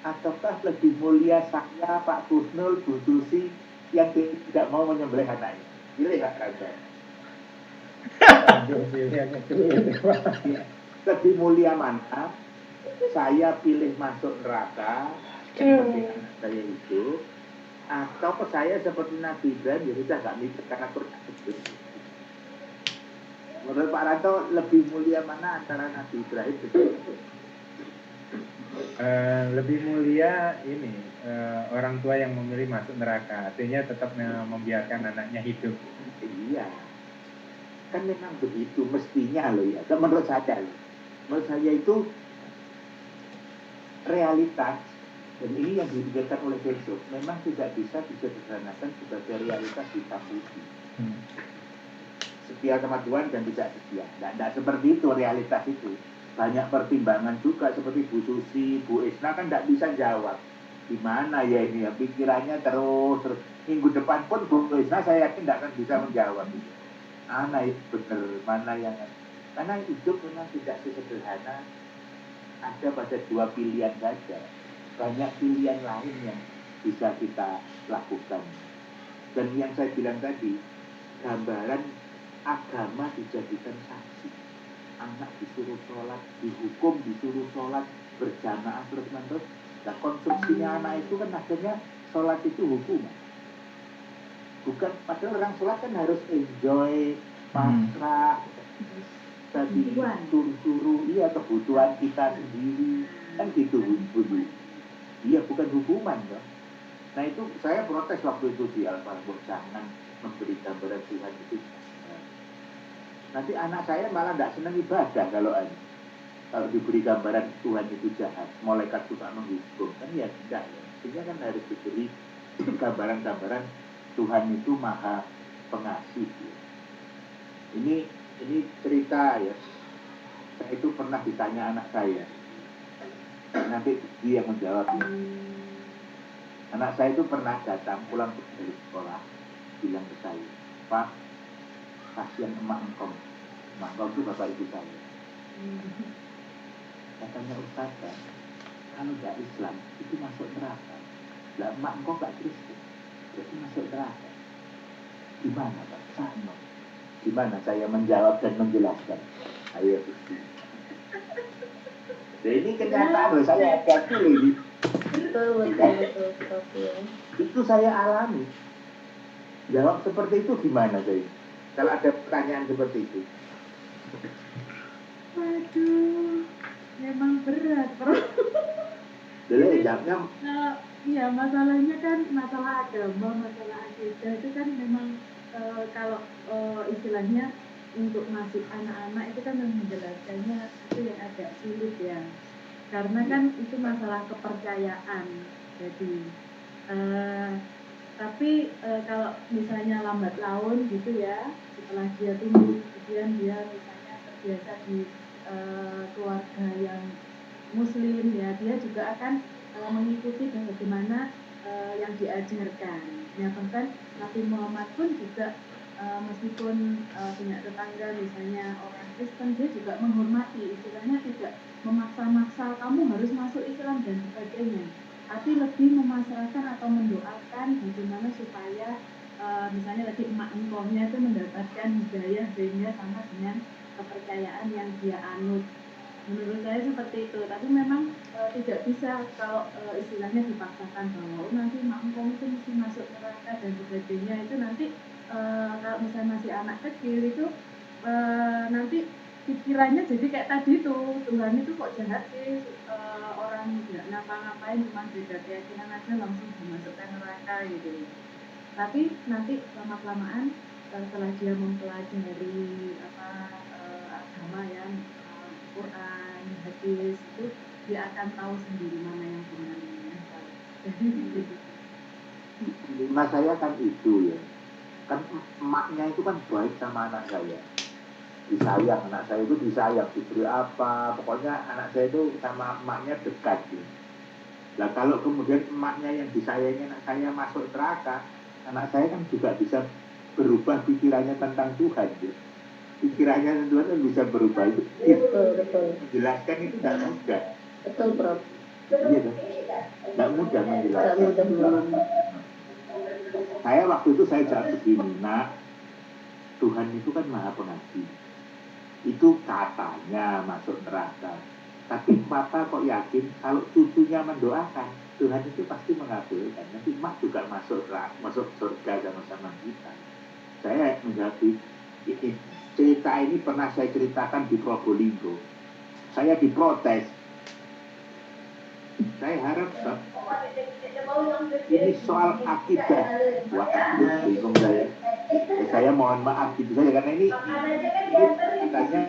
ataukah lebih mulia saya, Pak Gusnul, Bu Susi yang tidak mau menyembelih anaknya? Pilih Pak Ranto. Lebih mulia mana? Saya pilih masuk neraka seperti anak saya itu, atau saya seperti Nabi Ibrahim ya sudah gak mikir karena Quran. Menurut Pak Ranto lebih mulia mana antara Nabi Ibrahim dan
lebih mulia ini orang tua yang memilih masuk neraka, artinya tetap membiarkan anaknya hidup.
Iya, kan memang begitu mestinya loh ya. Menurut saya itu realitas, dan ini yang dipikirkan oleh Yesus memang tidak bisa disederhanakan sebagai realitas hitam putih. Setia sama Tuhan dan tidak setia. Tidak seperti itu realitas itu. Banyak pertimbangan juga seperti Bu Susi, Bu Isna kan tidak bisa jawab. Gimana ya ini ya, pikirannya terus. Minggu depan pun Bu Isna saya yakin tidak akan bisa menjawab. Mana itu benar, mana yang... Karena hidup memang tidak sesederhana ada pada dua pilihan saja. Banyak pilihan lain yang bisa kita lakukan. Dan yang saya bilang tadi, gambaran agama dijadikan saksi. Anak disuruh sholat, dihukum disuruh sholat berjamaah terus-menerus. Nah, konstruksinya anak itu kan akhirnya sholat itu hukuman. Bukan, padahal orang sholat kan harus enjoy, pasrah, tadi suruh iya kebutuhan kita sendiri, kan gitu Bu. Iya, bukan hukuman dong. Nah itu saya protes waktu itu di Al-Fatihah, jangan memberi gambaran Tuhan itu. Nanti anak saya malah tidak senang ibadah kalau diberi gambaran Tuhan itu jahat, malaikat suka menghukum, kan ya tidak ya. Sehingga kan harus diberi gambaran-gambaran Tuhan itu maha pengasih. Ya. Ini cerita ya. Saya itu pernah ditanya anak saya, nanti dia yang menjawab ya. Anak saya itu pernah datang pulang dari sekolah, bilang ke saya, Pak, kasihan emak engkau itu bapak ibu saya. Katanya Ustazah, kalau nggak Islam itu masuk neraka. Lah emak engkau nggak Kristen, berarti masuk neraka. Gimana Pak? Sama. Gimana saya menjawab dan menjelaskan? Ayo Gusti. Nah, ini kenyataan loh, saya hadapi loh ini.
Betul.
Itu saya alami. Jawab seperti itu gimana saya? Kalau ada pertanyaan seperti itu.
Waduh, memang berat, Prof.
Jadi jawabnya
Iya, masalahnya kan masalah agama, masalah akidah itu kan memang kalau istilahnya untuk masuk anak-anak itu kan menjelaskannya itu yang agak sulit ya. Karena kan itu masalah kepercayaan. Jadi tapi kalau misalnya lambat laun gitu ya, setelah dia tumbuh, kemudian dia misalnya terbiasa di keluarga yang muslim ya, dia juga akan mengikuti bagaimana yang diajarkan. Ya bahkan Nabi Muhammad pun juga meskipun punya tetangga misalnya orang Kristen, dia juga menghormati, istilahnya tidak memaksa-maksa kamu harus masuk Islam dan sebagainya, tapi lebih memasrahkan atau mendoakan bagaimana supaya misalnya tadi emak engkongnya itu mendapatkan hidayah sehingga sama dengan kepercayaan yang dia anut. Menurut saya seperti itu, tapi memang tidak bisa kalau istilahnya dipaksakan bahwa nanti emak engkong itu mesti masuk neraka dan sebagainya. Itu nanti kalau misalnya masih anak kecil itu nanti pikirannya jadi kayak tadi tuh, Tuhan itu kok jahat sih, orang nggak ngapa-ngapain cuma beda keyakinan aja langsung dimasukkan neraka gitu. Tapi nanti lama-kelamaan setelah dia mempelajari agama ya, Quran, hadis itu, dia akan tahu sendiri mana yang benar mana yang salah. Jadi begitu.
Mas saya kan itu ya, kan emaknya itu kan baik sama anak saya, disayang, anak saya itu disayang, diberi apa, pokoknya anak saya itu sama emaknya dekat gitu. Nah kalau kemudian emaknya yang disayangi anak saya masuk neraka, anak saya kan juga bisa berubah pikirannya tentang Tuhan gitu. Pikirannya tentang Tuhan kan bisa berubah itu.
Betul.
Menjelaskan itu tidak mudah.
Betul, Prof.
Iya kan? Tidak mudah menjelaskan.
Tidak mudah memang.
Saya waktu itu saya jawab begini, nak, Tuhan itu kan maha pengasih. Itu katanya masuk neraka. Tapi Papa kok yakin kalau cucunya mendoakan, Tuhan itu pasti mengabulkan. Nanti emak juga masuk surga sama-sama kita. Saya menjawab cerita ini pernah saya ceritakan di Probolinggo. Saya diprotes. Saya harap ini soal akidah. Wah, bingung saya. Saya mohon maaf gitu saja karena ini katanya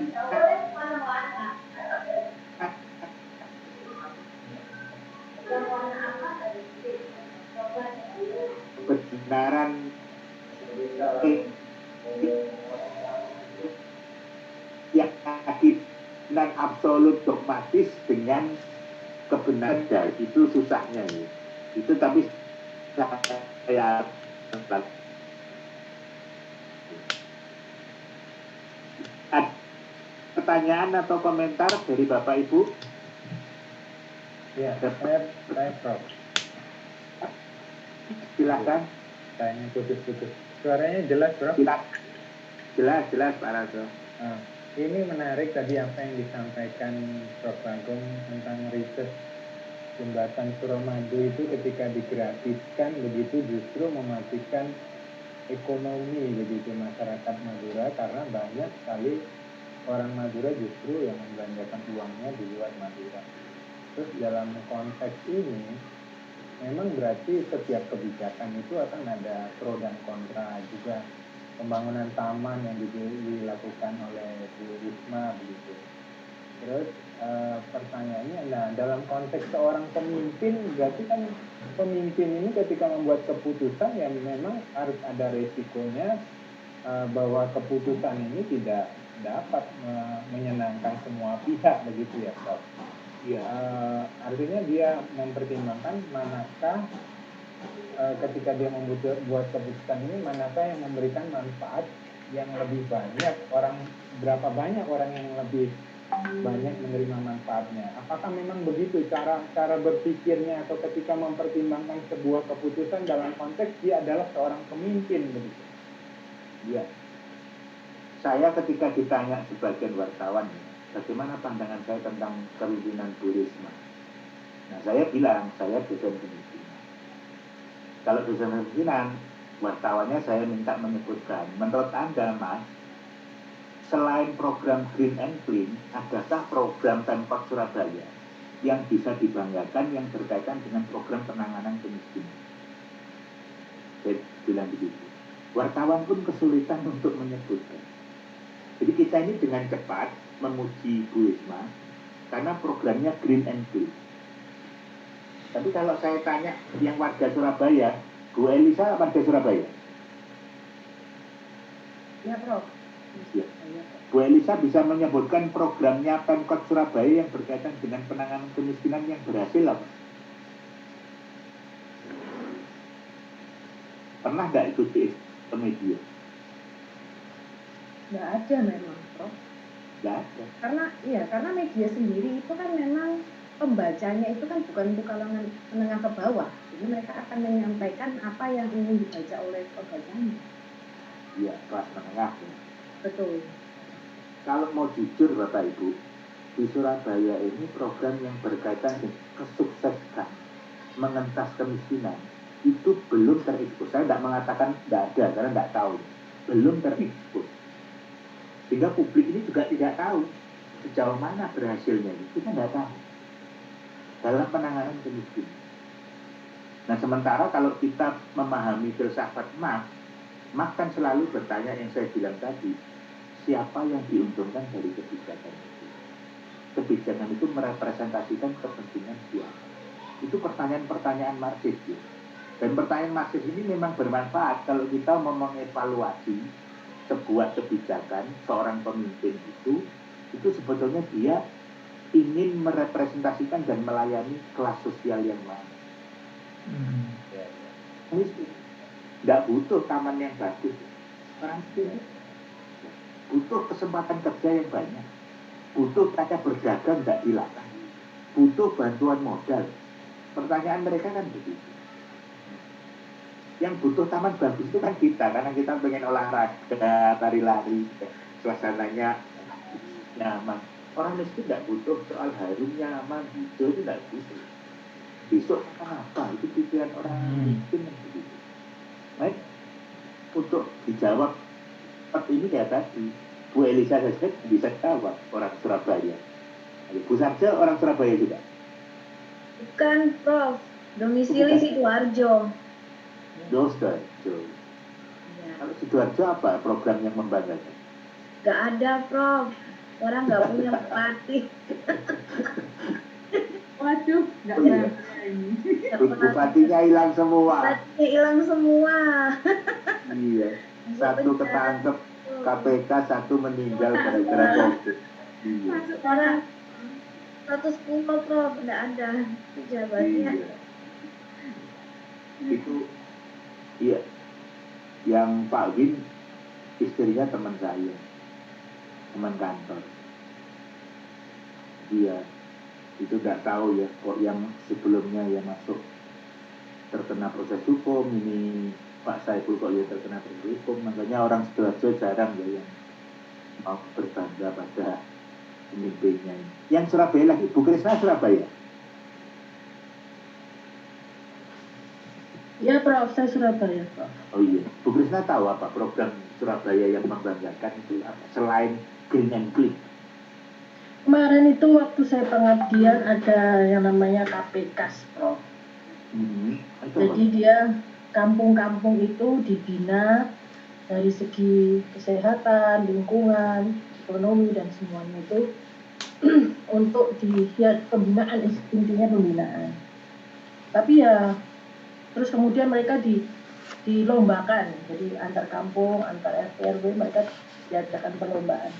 kebenaran yang keyakinan absolut dogmatis dengan kebenaran itu susahnya ya. Itu tapi saya ada pertanyaan atau komentar dari Bapak Ibu?
Ya, saya Prof.
Silakan.
Kayaknya putus-putus. Suaranya jelas, Prof?
Silakan. Jelas Pak Raso.
Nah, ini menarik tadi apa yang disampaikan Prof. Agung tentang riset jembatan Suramadu itu ketika digratiskan begitu justru mematikan ekonomi begitu masyarakat Madura karena banyak sekali orang Madura justru yang membelanjakan uangnya di luar Madura. Terus dalam konteks ini memang berarti setiap kebijakan itu akan ada pro dan kontra juga. Pembangunan taman yang dilakukan oleh Bu Risma begitu. Terus pertanyaannya, nah dalam konteks seorang pemimpin berarti kan pemimpin ini ketika membuat keputusan yang memang harus ada resikonya bahwa keputusan ini tidak dapat menyenangkan semua pihak begitu ya Prof.
Ya.
Artinya dia mempertimbangkan manakah ketika dia membuat keputusan ini manakah yang memberikan manfaat yang lebih banyak, berapa banyak orang yang lebih banyak menerima manfaatnya. Apakah memang begitu cara berpikirnya atau ketika mempertimbangkan sebuah keputusan dalam konteks dia adalah seorang pemimpin begitu?
Iya. Saya ketika ditanya sebagian wartawan, bagaimana pandangan saya tentang kepemimpinan Bu Risma? Nah, saya bilang saya dosen kepemimpinan. Kalau dosen kepemimpinan, wartawannya saya minta menyebutkan, menurut Anda, Mas, selain program Green and Clean, adakah program Pemkot Surabaya yang bisa dibanggakan yang berkaitan dengan program penanganan kemiskinan? Saya bilang begitu. Wartawan pun kesulitan untuk menyebutkan. Jadi kita ini dengan cepat memuji Bu Risma karena programnya Green and Clean. Tapi kalau saya tanya yang warga Surabaya, Bu Elisa warga Surabaya?
Ya, Prof.
Ya. Bu Elisa bisa menyebutkan programnya Pemkot Surabaya yang berkaitan dengan penanganan kemiskinan yang berhasil apa? Pernah nggak ikuti media?
Nggak ada memang, Prof.
Nggak ada.
Karena media sendiri itu kan memang pembacanya itu kan bukan untuk kalangan menengah ke bawah. Jadi mereka akan menyampaikan apa yang ingin dibaca oleh pembacanya.
Iya, kelas menengah ya.
Betul.
Kalau mau jujur Bapak Ibu, di Surabaya ini program yang berkaitan dengan kesuksesan mengentas kemiskinan itu belum terekspos. Saya tidak mengatakan tidak ada karena tidak tahu, belum terekspos. Sehingga publik ini juga tidak tahu sejauh mana berhasilnya. Kita tidak tahu dalam penanganan kemiskinan. Nah sementara kalau kita memahami filsafat Marx kan selalu bertanya yang saya bilang tadi, siapa yang diuntungkan dari kebijakan itu? Kebijakan itu merepresentasikan kepentingan siapa? Itu pertanyaan-pertanyaan Marxis ya. Dan pertanyaan Marxis ini memang bermanfaat kalau kita mau mengevaluasi sebuah kebijakan seorang pemimpin itu sebetulnya dia ingin merepresentasikan dan melayani kelas sosial yang mana. Tidak butuh taman yang bagus. Orang itu butuh kesempatan kerja yang banyak. Butuh kata berdagang tidak dilarang. Butuh bantuan modal. Pertanyaan mereka kan begitu. Yang butuh taman bagus itu kan kita, karena kita pengen olahraga, tari-lari, suasananya nyaman. Orang miskin tidak butuh soal harum, nyaman, hijau itu tidak butuh. Besok akan apa? Itu pikiran orang miskin yang begitu. Baik, untuk dijawab seperti ini ya tadi, Bu Elisa saja bisa jawab orang Surabaya. Bu Sarja orang Surabaya juga?
Bukan, Prof. Domisili Sidoarjo.
Sidoarjo.
Ya.
Kalau Sidoarjo apa program yang membanggakan?
Gak ada, Prof. Orang nggak punya bupati.
Waduh, nggak
Oh, iya.
bangga ini.
Bupatinya hilang semua.
Bupatinya hilang semua.
Iya. Satu ketangkep KPK, satu meninggal gara-gara COVID. Iya.
Masuk
Sekarang status quo, Prof. Nggak ada pejabatnya.
Iya. Itu iya. Yang Pak Win istrinya teman saya, teman kantor. Dia itu nggak tahu ya kok yang sebelumnya yang masuk terkena proses hukum, ini Pak Saiful kok ya terkena proses hukum. Makanya orang Sidoarjo jarang ya yang mau berbangga pada pemimpinnya. Yang Surabaya lagi, Bu Krisna Surabaya.
Ya, Prof, saya Surabaya, Prof.
Oh iya, Bu Krisna tahu apa program Surabaya yang membanggakan itu apa? Selain Green and Clean.
Kemarin itu waktu saya pengabdian ada yang namanya KPKAS, Prof. Jadi dia kampung-kampung itu dibina dari segi kesehatan, lingkungan, ekonomi, dan semuanya itu untuk dilihat pembinaan, intinya pembinaan. Tapi ya terus kemudian mereka dilombakan, jadi antar kampung, antar RT RW mereka diadakan perlombaan.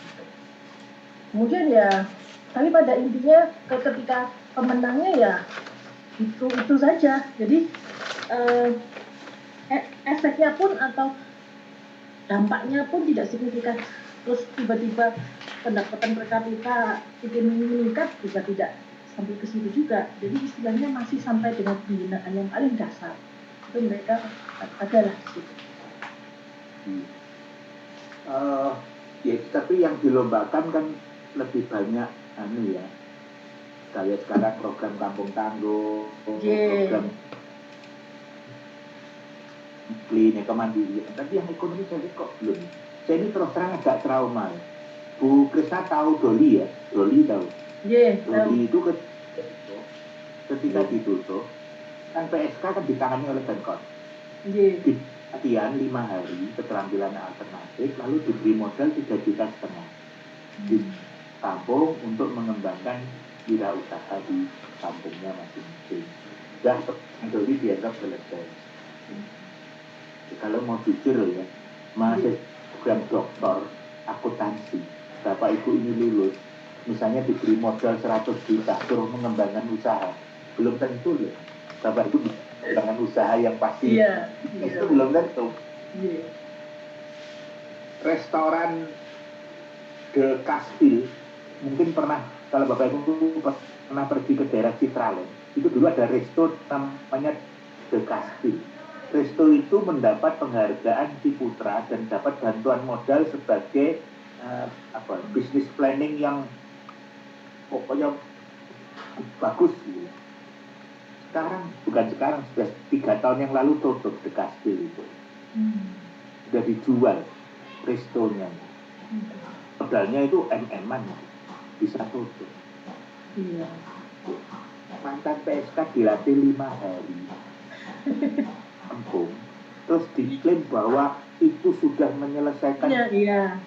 Kemudian ya, tapi pada intinya ketika pemenangnya ya itu saja. Jadi efeknya pun atau dampaknya pun tidak signifikan. Terus tiba-tiba pendapatan per kapita itu meningkat juga tidak sampai ke situ juga. Jadi istilahnya masih sampai dengan pembinaan yang paling dasar. Itu mereka adalah di situ.
Ya, tapi yang dilombakan kan lebih banyak ya. Kayak sekarang program Kampung Tangguh, program Clean, kemandirian. Tapi yang ekonomi saya kok belum. Saya ini terus terang agak trauma. Bu Krisna tahu Doli ya? Doli tahu? Doli itu ketika ditutup, kan PSK kan ditangani oleh Pemkot. Latihan 5 hari keterampilan alternatif, lalu diberi modal 3,5 juta di kampung untuk mengembangkan wirausaha di kampungnya masing-masing. Dan Doli dianggap selesai. Kalau mau jujur ya, masih program doktor akuntansi, Bapak Ibu ini lulus, misalnya diberi modal 100 juta suruh mengembangkan usaha, belum tentu loh Bapak Ibu dengan usaha yang pasti
Iya.
itu belum tentu.
Iya.
Restoran De Castil mungkin pernah, kalau Bapak Ibu pernah pergi ke daerah Citraland, itu dulu ada resto namanya De Castil. Resto itu mendapat penghargaan Ciputra dan dapat bantuan modal sebagai bisnis planning yang pokoknya bagus gitu. Sekarang sudah 3 tahun yang lalu tutup De Castil itu. Sudah dijual restonya. Modalnya itu MM-an bisa tutup.
Iya.
Mantan PSK dilatih 5 hari. Kampung. Terus diklaim bahwa itu sudah menyelesaikan.
Iya.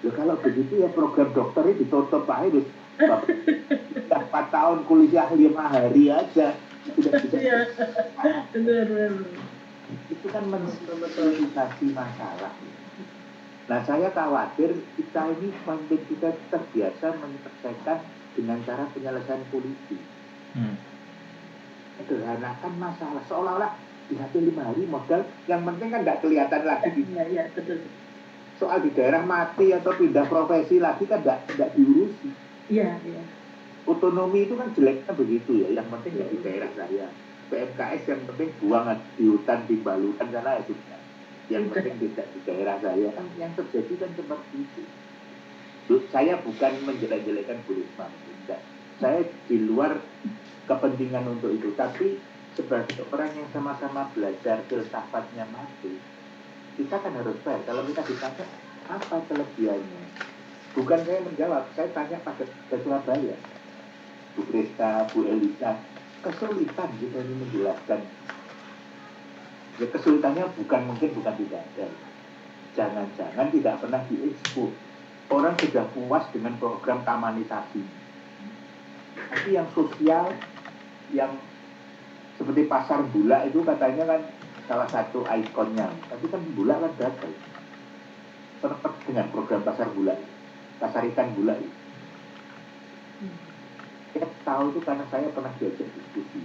Ya, kalau begitu ya program dokternya ditutup Pak Hirus. 4 tahun kuliah 5 hari aja sudah bisa.
Iya. Benar.
Itu kan mensimplikasi masalah. Nah, saya khawatir kita ini makin kita terbiasa menyelesaikan dengan cara penyelesaian politik. Sederhanakan masalah seolah-olah dilatih 5 hari modal, yang penting kan nggak kelihatan lagi.
Iya, betul.
Soal di daerah mati atau pindah profesi lagi kan nggak diurusi.
Iya.
Otonomi itu kan jeleknya begitu ya, yang penting ya di daerah saya. PMKS yang penting buang di hutan, di balutan sana ya sudah. Yang penting tidak di daerah saya. Kan yang terjadi kan seperti itu. Saya bukan menjelek-jelekan Bu Risma, tidak. Saya di luar kepentingan untuk itu, tapi sebagai orang yang sama-sama belajar filsafatnya mati, kita kan harus fair. Kalau kita ditanya apa kelebihannya, bukan saya menjawab, saya tanya pada Surabaya, Bu Krista, Bu Elisa, kesulitan kita ini menjelaskan. Ya, kesulitannya bukan tidak ada. Jangan-jangan tidak pernah diekspor. Orang sudah puas dengan program tamanisasi. Tapi yang sosial, yang seperti pasar gula itu katanya kan salah satu ikonnya. Tapi kan gula kan gagal. Sempat dengan program pasar gula, pasar ikan gula itu. Saya tahu itu karena saya pernah diajak diskusi.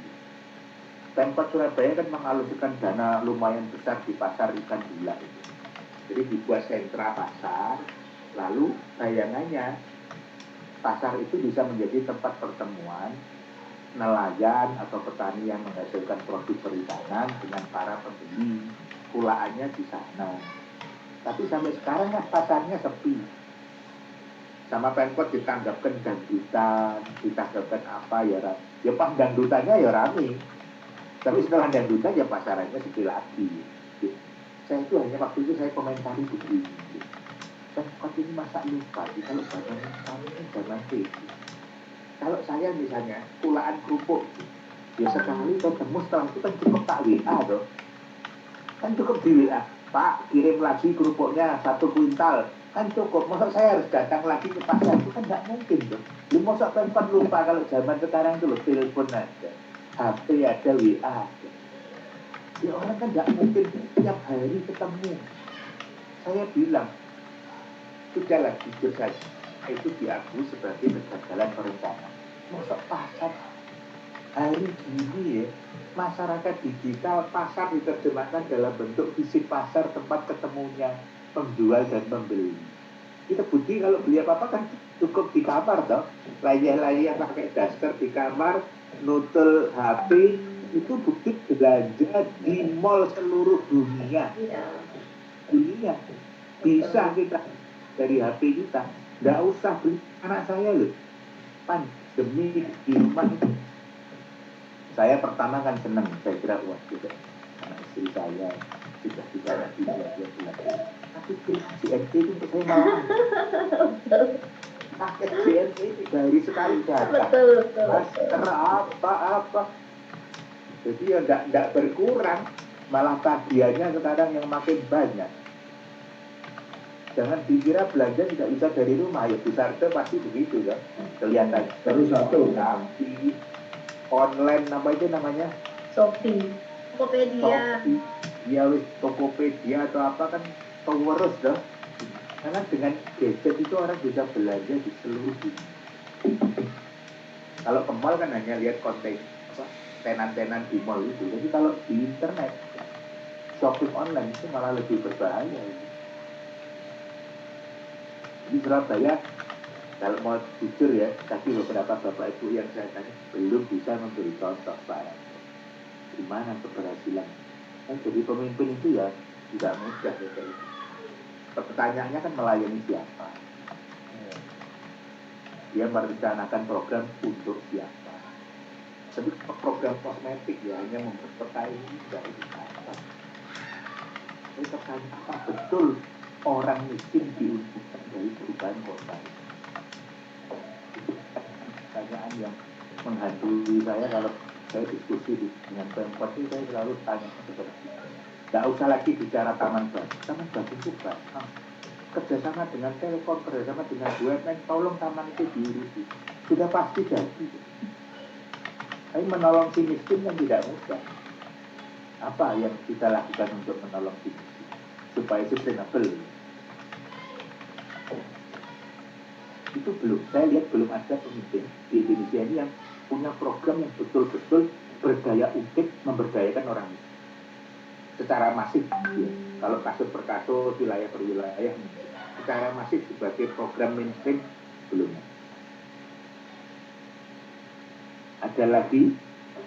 Pemkot Surabaya kan mengalokasikan dana lumayan besar di pasar ikan gula itu. Jadi dibuat sentra pasar, lalu bayangannya pasar itu bisa menjadi tempat pertemuan nelayan atau petani yang menghasilkan produk perikanan dengan para pembeli. Pulaannya di sana. Tapi sampai sekarang kan pasarnya sepi. Sama Pemkot ditanggapkan dangdutan, ditanggapkan apa ya pas dangdutannya ya rame. Tapi setelah dangdutan ya pasarannya sepi lagi. Saya itu hanya waktu itu saya komentari begini. Pemkot ini masa lupa kalau badan kami ini zaman itu. Kalau saya misalnya pulaan kerupuk, ya sekali ketemu setelah itu kan cukup tak WA dong. Kan cukup di WA, Pak kirim lagi kerupuknya 1 kuintal. Kan cukup, masa saya harus datang lagi ke pasar, itu kan nggak mungkin dong. Lu masa Pemkot lupa kalau zaman sekarang itu loh, telepon aja, HP ada, WA ada. Ya orang kan nggak mungkin tiap hari ketemu. Saya bilang, sudahlah jujur saja, itu diakui sebagai kegagalan perencanaan. Masuk pasar hari ini ya, masyarakat digital, pasar diterjemahkan dalam bentuk fisik pasar, tempat ketemunya penjual dan pembeli. Kita bukti kalau beli apa-apa kan cukup di kamar dong, layah-layah pakai daster di kamar, nutul HP, itu bukti belanja di mall seluruh dunia. Dunia bisa kita dari HP kita, nggak usah beli. Anak saya loh, pandemi di rumah itu, saya pertama kan seneng, saya kira wah juga anak istri saya sudah bisa lagi 2 bulan, tapi GNC itu untuk saya malah pakai GNC 3 hari sekali datang, masker apa, jadi ya nggak berkurang, malah tagihannya sekarang yang makin banyak. Jangan dikira belanja tidak bisa dari rumah, ya besar pasti begitu kan, kelihatan.
Baru satu.
Tapi online apa itu namanya?
Shopee, Tokopedia.
Ya wis Tokopedia atau apa kan pewaris dong. Karena dengan gadget itu orang bisa belanja di seluruh dunia. Kalau ke mall kan hanya lihat konten apa tenan-tenan di mall itu. Jadi kalau di internet, shopping online itu malah lebih berbahaya. Di Surabaya, kalau mau jujur ya, tadi beberapa bapak ibu yang saya tanya belum bisa memberi contoh Pak. Gimana keberhasilan? Kan jadi pemimpin itu ya tidak mudah ya. Pertanyaannya kan melayani siapa? Dia merencanakan program untuk siapa? Tapi program kosmetik ya hanya memperkaya ini dari apa? Jadi pertanyaan apa betul orang miskin diuntungkan dari perubahan kota? Pertanyaan yang menghantui saya kalau saya diskusi dengan Pemkot itu saya selalu tanya seperti itu. Tidak usah lagi bicara taman bagus. Taman bagus itu gampang. Kerjasama dengan Telkom, kerjasama dengan BUMN, tolong taman itu diurusi. Sudah pasti jadi. Tapi menolong si miskin kan tidak mudah. Apa yang kita lakukan untuk menolong si miskin supaya sustainable? Itu belum, saya lihat belum ada pemimpin di Indonesia ini yang punya program yang betul-betul berdaya ungkit memberdayakan orang miskin secara masif ya. Kalau kasus per kasus, wilayah per wilayah, secara masif sebagai program mainstream belum. Ada lagi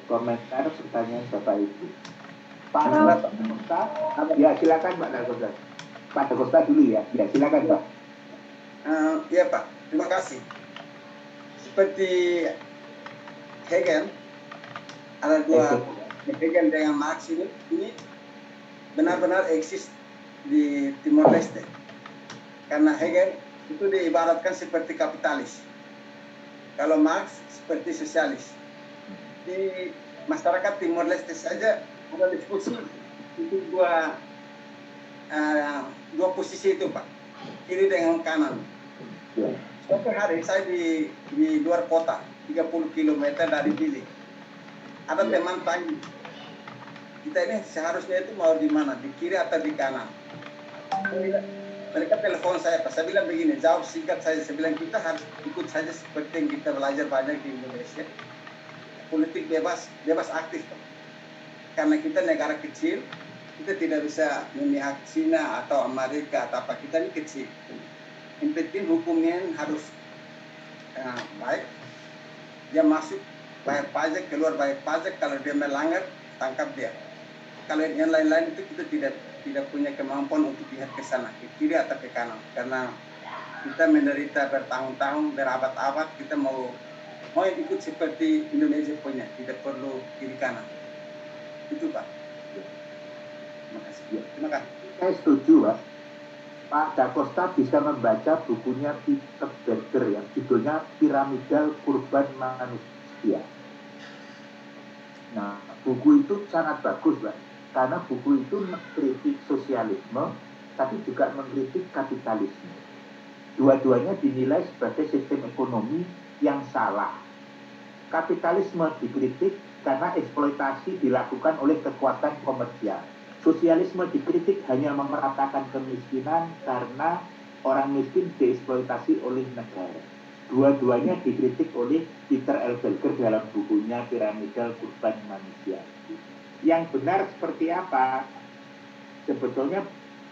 komentar pertanyaan Bapak Ibu? Pak Dagosta, ya silakan Pak Dagosta. Pak Dagosta dulu ya, ya silakan Pak.
Ya Pak, terima kasih. Seperti Hegel, ada dua Hegel dengan Marx ini benar-benar eksis di Timor Leste. Karena Hegel itu diibaratkan seperti kapitalis. Kalau Marx seperti sosialis. Di masyarakat Timor Leste saja ada diskusi itu dua posisi itu Pak, kiri dengan kanan. Suatu hari saya di luar kota, 30 km dari Dili. Ada teman tanya, kita ini seharusnya itu mau di mana, di kiri atau di kanan? Mereka telepon saya, Pak. Saya bilang begini, jawab singkat saja. Saya bilang kita harus ikut saja seperti yang kita belajar banyak di Indonesia. Politik bebas aktif, Pak. Karena kita negara kecil, kita tidak bisa memihak Cina atau Amerika atau apa. Kita ini kecil. Yang penting hukumnya harus baik. Dia masuk bayar pajak, keluar bayar pajak. Kalau dia melanggar, tangkap dia. Kalau yang lain-lain itu kita tidak punya kemampuan untuk lihat ke sana, ke kiri atau ke kanan. Karena kita menderita bertahun-tahun, berabad-abad, kita mau ikut seperti Indonesia punya, tidak perlu kiri kanan. Itu Pak. Terima kasih. Terima kasih.
Saya setuju Pak. Pak Dagosta bisa membaca bukunya Peter Berger yang judulnya Piramidal Kurban Manusia. Nah, buku itu sangat bagus Pak, karena buku itu mengkritik sosialisme, tapi juga mengkritik kapitalisme. Dua-duanya dinilai sebagai sistem ekonomi yang salah. Kapitalisme dikritik karena eksploitasi dilakukan oleh kekuatan komersial. Sosialisme dikritik hanya memeratakan kemiskinan karena orang miskin dieksploitasi oleh negara. Dua-duanya dikritik oleh Peter L. Berger dalam bukunya Piramidal Kurban Manusia. Yang benar seperti apa? Sebetulnya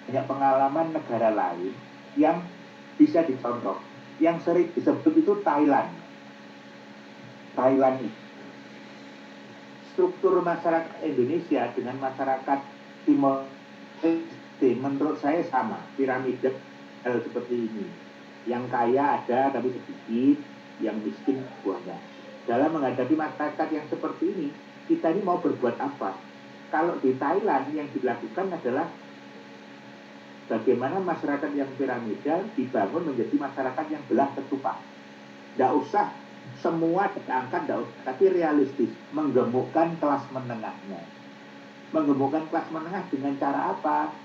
banyak pengalaman negara lain yang bisa dicontoh. Yang sering disebut itu Thailand. Thailand itu struktur masyarakat Indonesia dengan masyarakat Timor Leste menurut saya sama, piramida seperti ini. Yang kaya ada tapi sedikit, yang miskin banyak. Dalam menghadapi masyarakat yang seperti ini, kita ini mau berbuat apa? Kalau di Thailand yang dilakukan adalah bagaimana masyarakat yang piramidal dibangun menjadi masyarakat yang belah ketupat. Tidak usah semua diangkat, tapi realistis, menggemukkan kelas menengahnya. Menggemukkan kelas menengah dengan cara apa?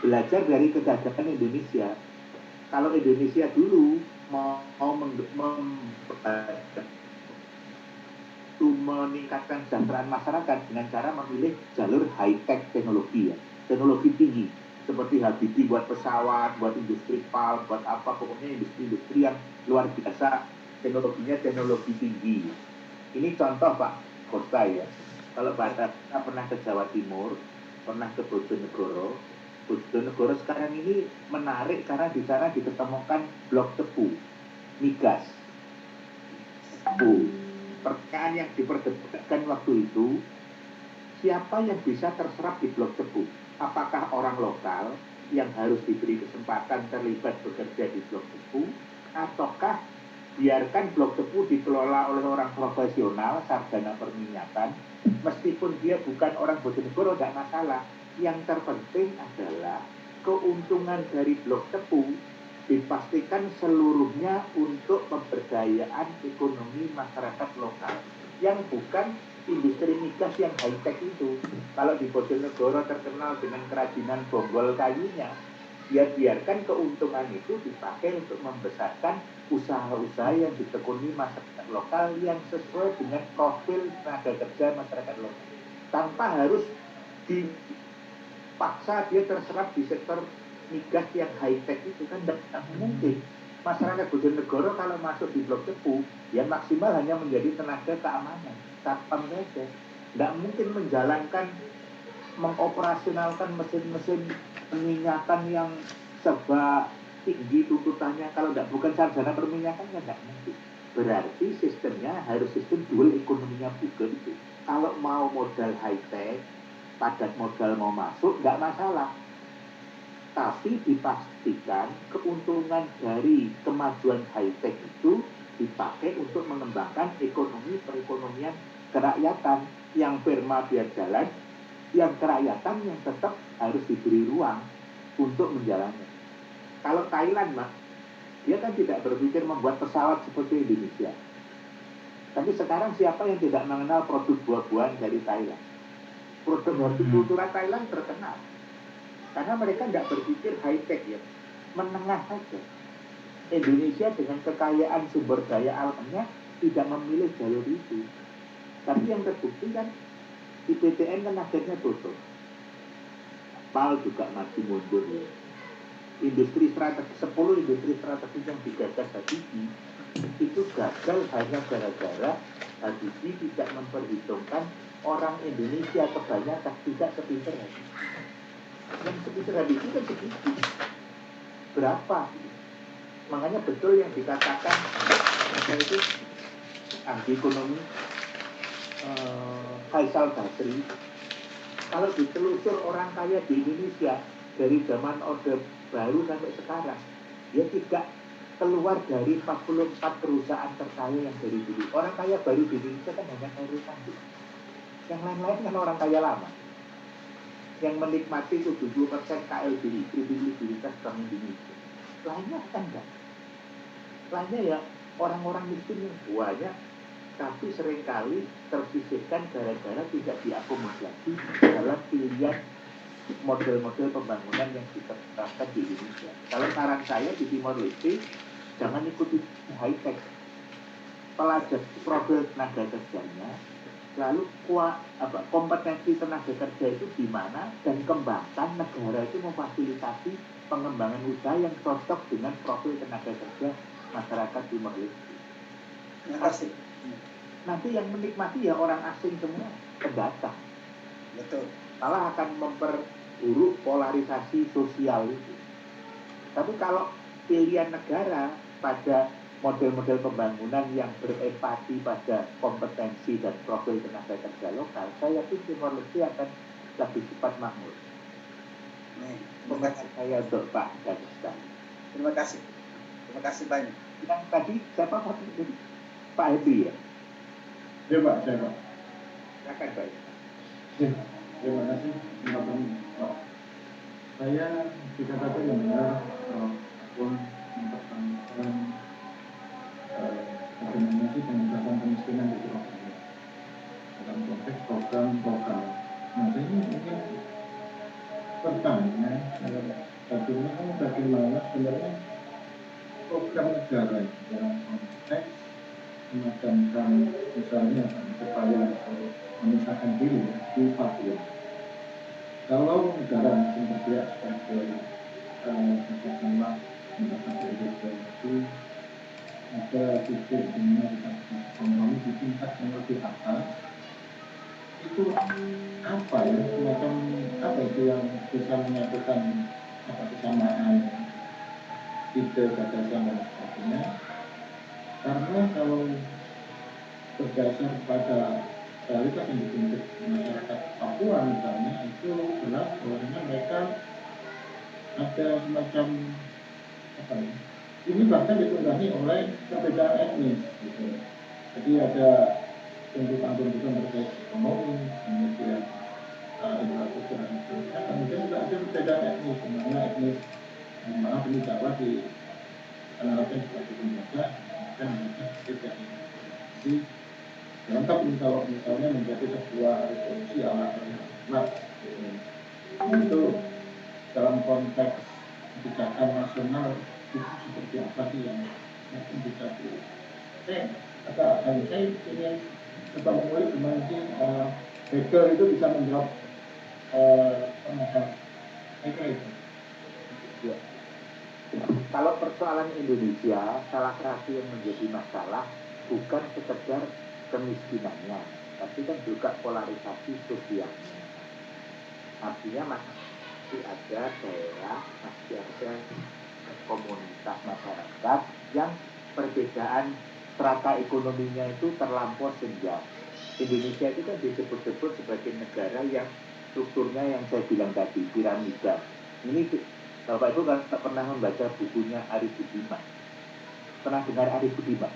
Belajar dari kegagalan Indonesia. Kalau Indonesia dulu mau meningkatkan kesejahteraan masyarakat dengan cara memilih jalur high-tech teknologi ya, teknologi tinggi seperti Habibie buat pesawat, buat industri pulp, buat apa, pokoknya industri-industri yang luar biasa, teknologinya teknologi tinggi. Ini contoh Pak Costa ya. Kalau kita pernah ke Jawa Timur, pernah ke Bojonegoro. Bojonegoro sekarang ini menarik karena di sana ditemukan blok tebu, migas. Pertanyaan yang diperdebatkan waktu itu, siapa yang bisa terserap di blok tebu? Apakah orang lokal yang harus diberi kesempatan terlibat bekerja di blok tebu, ataukah biarkan blok tebu dikelola oleh orang profesional, sarjana perminyakan, meskipun dia bukan orang Bojonegoro, tidak masalah. Yang terpenting adalah keuntungan dari blok tebu dipastikan seluruhnya untuk pemberdayaan ekonomi masyarakat lokal, yang bukan industri migas yang high-tech itu. Kalau di Bojonegoro terkenal dengan kerajinan bonggol kayunya, ya biarkan keuntungan itu dipakai untuk membesarkan usaha-usaha yang ditekuni masyarakat lokal yang sesuai dengan profil tenaga kerja masyarakat lokal, tanpa harus dipaksa dia terserap di sektor migas yang high-tech itu. Kan tidak mungkin. Masyarakat Bojonegoro kalau masuk di blok tebu, ya maksimal hanya menjadi tenaga keamanan, satpam saja. Tidak mungkin menjalankan, mengoperasionalkan mesin-mesin perminyakan yang serba tinggi tuntutannya. Kalau tidak bukan sarjana perminyakan, ya tidak mungkin. Berarti sistemnya harus sistem dual ekonominya juga itu. Kalau mau modal high-tech, padat modal mau masuk, tidak masalah. Tapi dipastikan keuntungan dari kemajuan high-tech itu dipakai untuk mengembangkan ekonomi perekonomian kerakyatan, yang perma biar jalan, yang kerakyatan yang tetap harus diberi ruang untuk menjalannya. Kalau Thailand, Mas, dia kan tidak berpikir membuat pesawat seperti Indonesia. Tapi sekarang siapa yang tidak mengenal produk buah-buahan dari Thailand? Produk hortikultura Thailand terkenal. Karena mereka tidak berpikir high-tech ya, menengah saja. Indonesia dengan kekayaan sumber daya alamnya tidak memilih jalur itu. Tapi yang terbukti kan IPTN kan akhirnya tutup. PAL juga masih mundur ya. Industri strategis, 10 industri strategis yang digagas Habibie itu gagal hanya gara-gara Habibie tidak memperhitungkan orang Indonesia kebanyakan tidak sepinter Habibie. Yang sepinter Habibie kan segitu. Berapa? Makanya betul yang dikatakan itu ahli ekonomi Faisal Basri, kalau ditelusur orang kaya di Indonesia dari zaman Orde Baru sampai sekarang, dia tidak keluar dari 44 perusahaan terkaya yang dari dulu. Orang kaya baru di Indonesia kan hanya Khairul Tanjung. Yang lain-lain kan orang kaya lama, yang menikmati 70% KLBI, kredibilitas Bank Indonesia. Lainnya kan enggak. Lainnya ya orang-orang miskin yang banyak, tapi seringkali tersisihkan gara-gara tidak diakomodasi dalam pilihan model-model pembangunan yang diterapkan di Indonesia. Kalau saran saya di Timor Leste, jangan ikuti high-tech. Pelajari profil tenaga kerjanya, lalu kompetensi tenaga kerja itu di mana, dan kembangkan negara itu memfasilitasi pengembangan usaha yang cocok dengan profil tenaga kerja masyarakat Timor Leste.
Terima kasih.
Nanti yang menikmati ya orang asing semua, pendatang.
Betul.
Malah akan memperburuk polarisasi sosial itu. Tapi kalau pilihan negara pada model-model pembangunan yang berempati pada kompetensi dan profil tenaga kerja lokal, saya yakin Timor Leste akan lebih cepat makmur.
Terima kasih.
Saya untuk Pak Dagestan.
Terima kasih. Terima kasih banyak.
Yang tadi siapa Pak? Pak Hedi ya?
Ya Pak, saya Pak.
Silakan Pak.
Ya, terima kasih Pak. Saya dikatakan yang benar pun mempertahankan bagaimana sih pengentasan kemiskinan di Surabaya dalam konteks program lokal. Nah, saya mungkin bertanya bagaimana sebenarnya program negara dalam konteks memadamkan misalnya supaya memisahkan diri di Papua. Kalau negara yang bergerak sebagai katakanlah memisahkan diri itu ada titik dimana kita membangun di tingkat yang lebih atas, itu apa ya, semacam apa itu yang bisa menyatukan kesamaan ide, gagasan dan sebagainya. Karena kalau berdasar pada realitas yang dibentuk masyarakat Papua misalnya, itu jelas bahwasanya mereka ada semacam apa ya, ini bahkan ditunggangi oleh perbedaan etnis gitu. Jadi ada tuntutan-tuntutan terkait ekonomi, kemudian infrastruktur dan seterusnya, kemudian juga ada perbedaan etnis, di mana etnis maaf ini Jawa dikenalkan sebagai penjaga, kemudian mereka tidak integrasi. Lengkap ini kalau misalnya menjadi sebuah revolusi ala Arab gitu. Itu dalam konteks kebijakan nasional itu seperti apa sih yang mungkin bisa saya ingin coba mengulik gimana sih Hegel itu bisa menjawab masalah itu.
Ya. Kalau persoalan Indonesia, salah satu yang menjadi masalah bukan sekedar kemiskinannya, tapi kan juga polarisasi sosialnya. Artinya masih ada daerah, masih ada komunitas masyarakat yang perbedaan strata ekonominya itu terlampau senjang. Indonesia itu kan disebut-sebut sebagai negara yang strukturnya yang saya bilang tadi, piramida. Ini Bapak Ibu kan tak pernah membaca bukunya Arif Budiman. Pernah dengar Arif Budiman?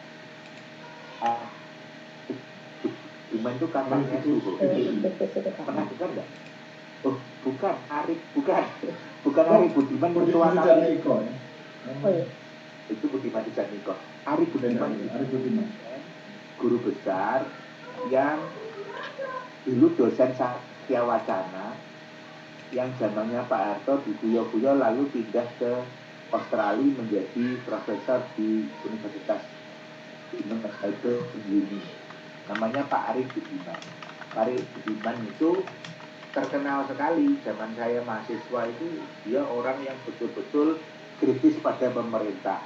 Budiman itu kakaknya Suho. Pernah dengar nggak? Oh, bukan Arif, bukan Arif Budiman ketua KPI.
Oh iya.
Itu Budiman Tijatmiko. Arif Budiman guru besar yang dulu dosen Satya Wacana, yang zamannya Pak Harto diguyo-guyo lalu pindah ke Australia menjadi profesor di Universitas Indonesia itu sendiri. Namanya Pak Arif Budiman. Pak Arif Budiman itu terkenal sekali zaman saya mahasiswa itu, dia orang yang betul-betul kritis pada pemerintah.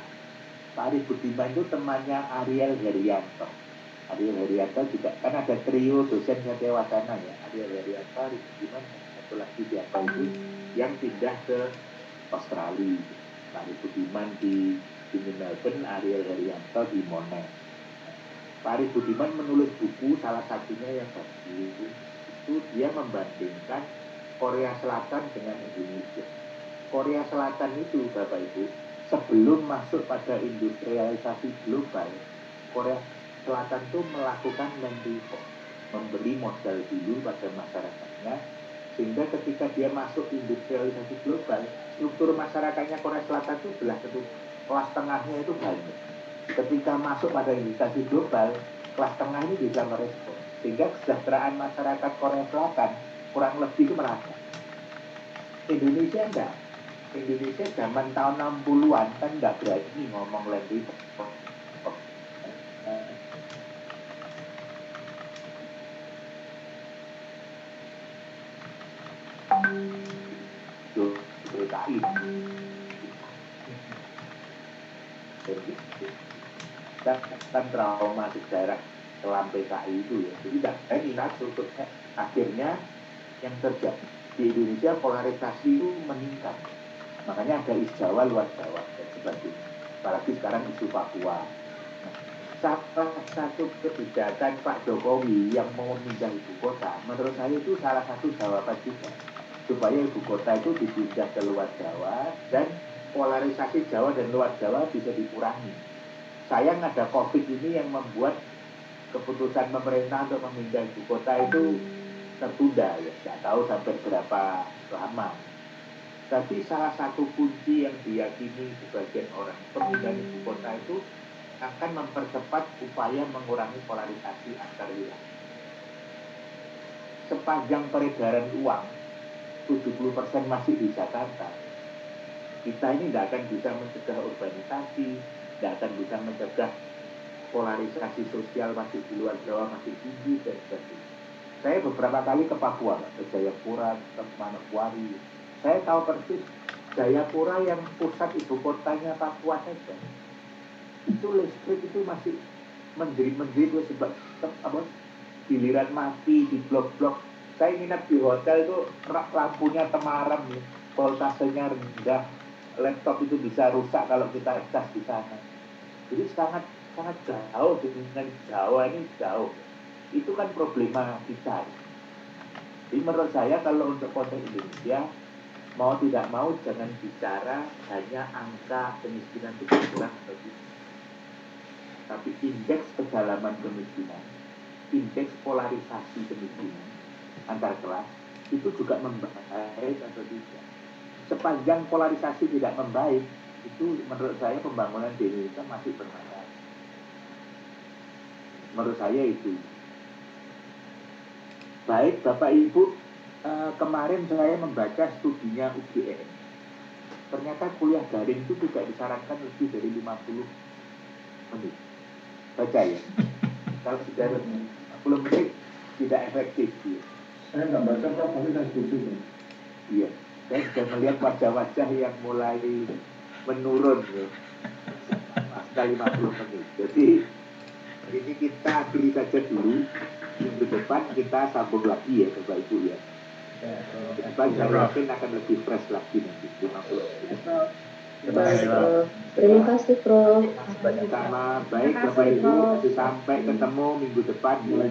Pak Arif Budiman itu temannya Ariel Herianto. Ariel Herianto juga kan ada trio dosen Satya Wacana ya, Ariel Herianto, Arif Budiman, satu lagi siapa itu yang pindah ke Australia. Pak Arif Budiman di Melbourne, Ariel Herianto di Monash. Pak Arif Budiman menulis buku, salah satunya yang bagus itu dia membandingkan Korea Selatan dengan Indonesia. Korea Selatan itu Bapak Ibu, sebelum masuk pada industrialisasi global, Korea Selatan itu melakukan memberi modal dulu pada masyarakatnya, sehingga ketika dia masuk industrialisasi global, struktur masyarakatnya Korea Selatan itu belah kedua, kelas tengahnya itu banyak. Ketika masuk pada industrialisasi global, kelas tengah ini bisa merespon, sehingga kesejahteraan masyarakat Korea Selatan kurang lebih itu merata. Indonesia enggak. Indonesia zaman tahun 60-an kan enggak berani ngomong land reform. PKI. Kan trauma sejarah kelam PKI itu ya. Jadi tidak ingat strukturnya. Akhirnya yang terjadi di Indonesia polarisasi itu meningkat. Makanya ada East Jawa, luar Jawa dan sebagainya. Apalagi sekarang isu Papua. Nah, salah satu kebijakan Pak Jokowi yang mau pindah ibu kota, menurut saya itu salah satu jawaban juga supaya ibu kota itu dipindah ke luar Jawa dan polarisasi Jawa dan luar Jawa bisa dikurangi. Sayang ada COVID ini yang membuat keputusan pemerintah untuk memindah ibu kota itu tertunda ya, tidak tahu sampai berapa lama. Tapi salah satu kunci yang diyakini sebagian orang pemindahan ibu kota itu akan mempercepat upaya mengurangi polarisasi antar wilayah. Sepanjang peredaran uang 70% masih di Jakarta, kita ini tidak akan bisa mencegah urbanisasi, tidak akan bisa mencegah polarisasi sosial masih di luar Jawa masih tinggi dan sebagainya. Saya beberapa kali ke Papua, ke Jayapura, ke Manokwari. Saya tahu persis Jayapura yang pusat ibu kotanya Papua saja. Itu listrik itu masih menjerit-menjerit sebab giliran mati di blok-blok. Saya nginep di hotel itu lampunya temaram, ya. Voltasenya rendah, laptop itu bisa rusak kalau kita cas di sana. Jadi sangat jauh dengan Jawa ini jauh. Itu kan problema kita. Jadi menurut saya kalau untuk konteks Indonesia, mau tidak mau jangan bicara hanya angka kemiskinan itu kurang atau tidak, tapi indeks kedalaman kemiskinan, indeks polarisasi kemiskinan antar kelas itu juga membaik atau tidak. Sepanjang polarisasi tidak membaik, itu menurut saya pembangunan di Indonesia masih bermasalah. Menurut saya itu. Baik Bapak Ibu, kemarin saya membaca studinya UGM. Ternyata kuliah daring itu tidak disarankan lebih dari 50 menit. Baca ya. Kalau sudah 50 menit tidak efektif. Ya.
Saya nggak baca Prof, tapi saya setuju.
Iya. Saya sudah melihat wajah-wajah yang mulai menurun ya. Pasca 50 menit. Jadi ini kita akhiri saja dulu. Minggu depan kita sambung lagi ya Bapak Ibu ya. Depan saya yakin akan lebih fresh lagi nanti 50 menit.
Terima kasih Prof.
Sama baik Bapak Ibu, sampai ketemu minggu depan.
Terima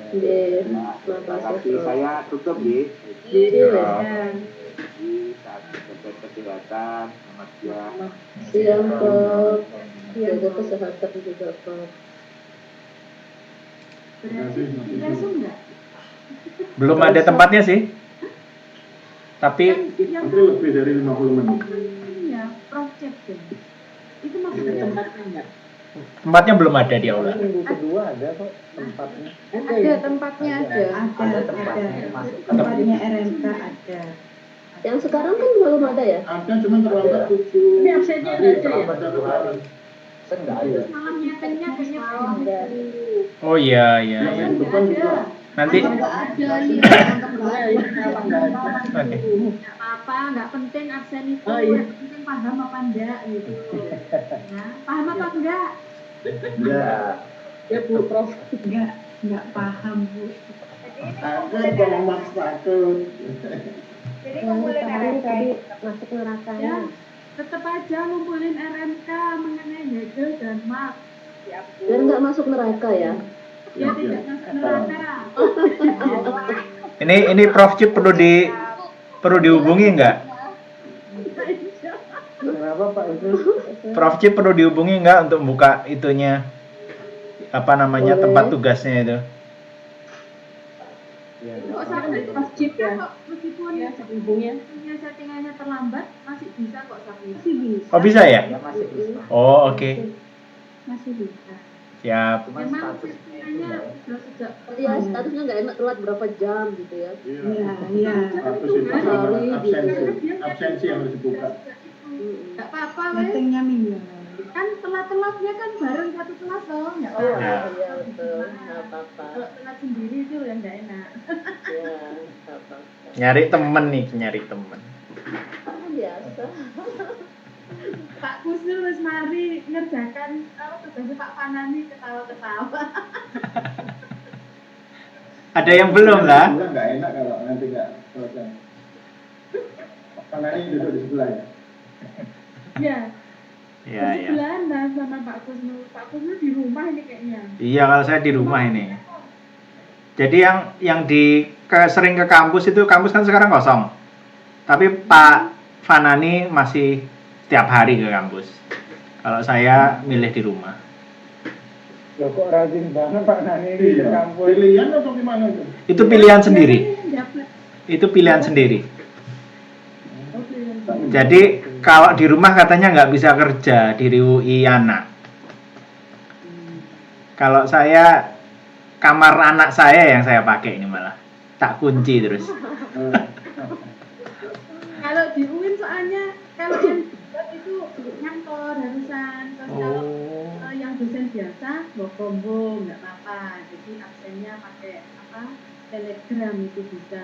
Terima kasih.
kasih Prof.
Saya tutup ya.
Iya.
Jaga kesehatan, selamat siang.
Siang Prof. Jaga kesehatan juga Prof.
Berarti kita enggak?
Belum ada tempatnya sih. Tapi
Yang
Nanti lebih dari 50 menit.
ya project deh. Itu maksudnya
tempatnya enggak?
tempatnya belum ada di aula.
Minggu kedua ada kok tempatnya.
Ada tempatnya ada.
Ada tempatnya.
Tempatnya RMK ada.
Yang sekarang kan belum ada ya?
Ada, cuma terlambat 7
Ini absennya
hari,
nggak ada ya?
terlambat 1 hari.
Kan nggak ada.
malam meetingnya kayaknya ada.
Oh iya iya. iya.
Yang depan juga.
Nanti
Enggak ada nih,
oke.
Nggak apa-apa, nggak penting absen itu,
Oh, iya.
yang penting paham apa enggak gitu. Nah, paham apa enggak?
Ya,
Ya Bu Prof.
Enggak paham Bu.
aku kalau maksa takut.
Jadi
Kemarin tadi masuk
Ya,
nerakanya.
tetap aja ngumpulin RMK mengenai Hegel dan Marx. Ya, Bu.
Biar nggak masuk neraka ya.
Ya tidak masuk neraka.
Ini Prof Cip perlu dihubungi nggak?
Kenapa Pak itu?
Prof Cip perlu dihubungi nggak untuk buka itunya apa namanya
Boleh.
tempat tugasnya itu?
Iya.
Nggak usah
Itu Mas Cip ya?
kok, meskipun
Ya, hubungnya.
punya settingannya terlambat masih bisa kok Safi.
Masih bisa.
Oh bisa ya?
Ya masih bisa.
Oh oke.
Masih bisa.
Siap.
Cuma
Memang
status
settingannya sudah sejak
Iya, statusnya nggak enak telat berapa jam gitu ya.
Iya, iya.
Status itu sama absensi. Absensi yang harus dibuka.
nggak apa-apa wes.
Meetingnya minggu.
Kan telat-telatnya kan bareng satu kelas loh, nggak
Oh
apa-apa.
iya, iya betul. Nggak apa-apa.
Kalau telat sendiri itu yang nggak enak.
Iya, nggak apa-apa.
Nyari temen nih, nyari temen.
Biasa.
Pak Kusnul wis mari ngerjakan tugasnya Pak Fanani ketawa-ketawa.
Ada yang belum lah?
Sebelah nggak enak kalau nanti nggak selesai. Karena ini duduk di sebelah ya.
Ya,
Iya iya.
sebelahan lah sama Pak Kusnul. Pak Kusnul di rumah ini kayaknya.
Iya kalau saya di rumah ini. Jadi yang sering ke kampus itu kampus kan sekarang kosong. Tapi Pak Fanani masih setiap hari ke kampus. Kalau saya milih di rumah.
Loh kok rajin banget Pak Nani di
Iya.
kampus.
Pilihan atau gimana itu?
Itu pilihan sendiri.
Biasanya dapat.
Itu pilihan sendiri.
Oke.
Jadi kalau di rumah katanya nggak bisa kerja di UI anak. Kalau saya kamar anak saya yang saya pakai ini malah tak kunci terus.
Kalau di UIN soalnya kalau yang buat itu ngantor harusan. Terus kalau yang dosen biasa work from home nggak apa-apa. Jadi absennya pakai apa? Telegram itu bisa.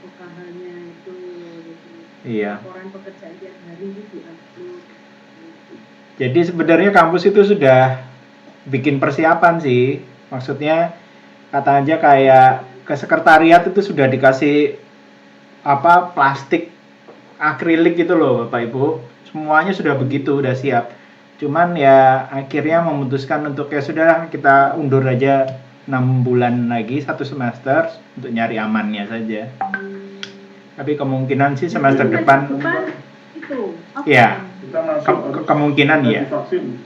UKH-nya itu gitu.
Iya.
Laporan pekerjaan tiap hari itu diupload.
Jadi sebenarnya kampus itu sudah bikin persiapan sih Maksudnya kata aja kayak ke sekretariat itu sudah dikasih plastik akrilik gitu loh Bapak Ibu. Semuanya sudah begitu, udah siap. Cuman ya akhirnya memutuskan untuk ya sudah kita undur aja 6 bulan lagi, 1 semester untuk nyari amannya saja. Tapi kemungkinan sih semester depan
itu.
ya
Kita masuk
kemungkinan ya.
vaksin.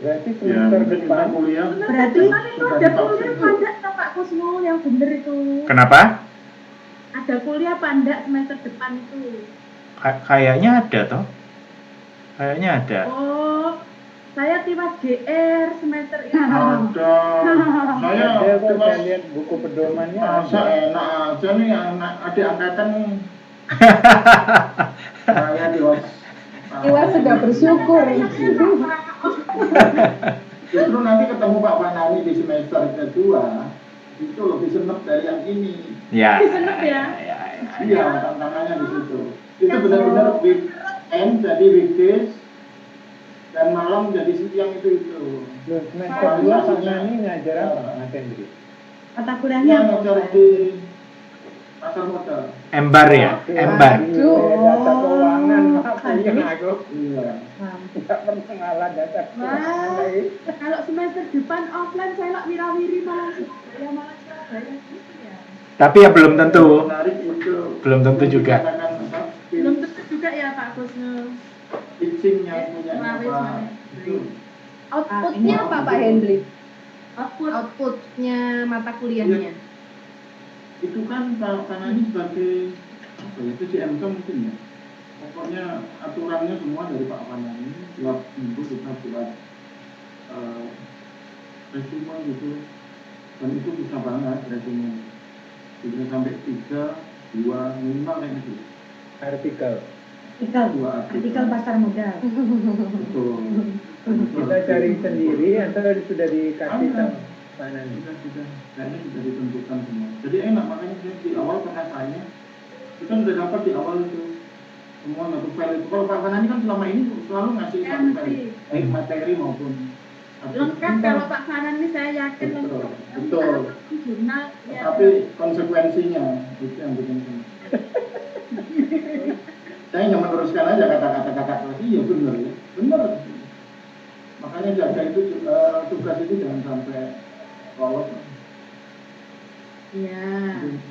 Berarti
Ya,
semester
kita
depan
kuliah.
Berarti itu ada kuliah pandak toh Pak Kusmo yang bener itu.
Kenapa?
Ada kuliah pandak semester depan itu.
Kayaknya ada toh. Kayaknya ada.
Oh, saya tiba GR semester ini.
Ada. Saya
ada kok
cuma
saya lihat buku pedomannya
masa
ada.
enak aja nih adik angkatan nih. Saya Diwas.
Iwas sudah bersyukur.
Justru nanti ketemu Pak Panani di semester kedua itu lebih senep dari yang ini.
Ya.
Senep ya.
Iya, tantangannya di situ. Itu benar-benar weekend jadi weekdays dan malam jadi siang itu.
Loh, semester 2 Pak Nani ngajar apa Mas Hendri?
Mata
Yang
kuliahnya
ngajar di pasar modal.
Embar ya, embar.
Data keuangan maafin aku.
Iya.
Tidak pernah ngalah data keuangan
Wah.
lagi.
Kalau semester depan offline saya lak wirawiri malah Surabaya gitu ya.
Tapi ya belum tentu.
Menarik itu.
Belum tentu juga.
Belum tentu juga ya Pak Kusno.
Pitching yang punya
Rawis,
apa?
rawis.
Itu.
Outputnya apa Pak Hendri?
Output
Outputnya mata kuliahnya.
Itu kan Pak Panani sebagai apa ya, itu CMK mungkin ya. Pokoknya aturannya semua dari Pak Panani. Tiap minggu kita buat resume gitu. Dan itu bisa banget resume. Bisa sampai 3, 2 minimal kayak gitu.
Artikel.
Dua
artikel pasar modal.
Betul.
Kita cari sendiri atau sudah dikasih
Ada.
sama Pak Nani?
Sudah. Kayaknya sudah ditentukan semua. Jadi enak, makanya saya di awal karena saya kita sudah dapat di awal itu semua satu file itu. Kalau Pak Fanani kan selama ini selalu ngasih
Ya,
satu
mesti.
file, baik materi maupun
Lengkap kalau Pak Fanan ini saya yakin
Betul,
lengkap.
betul.
Tapi jurnal ya.
Tapi konsekuensinya itu yang bikin saya hanya meneruskan aja kata-kata kakak kelas. Iya benar ya, benar. Makanya jaga itu tugas itu jangan sampai lolos.
Iya.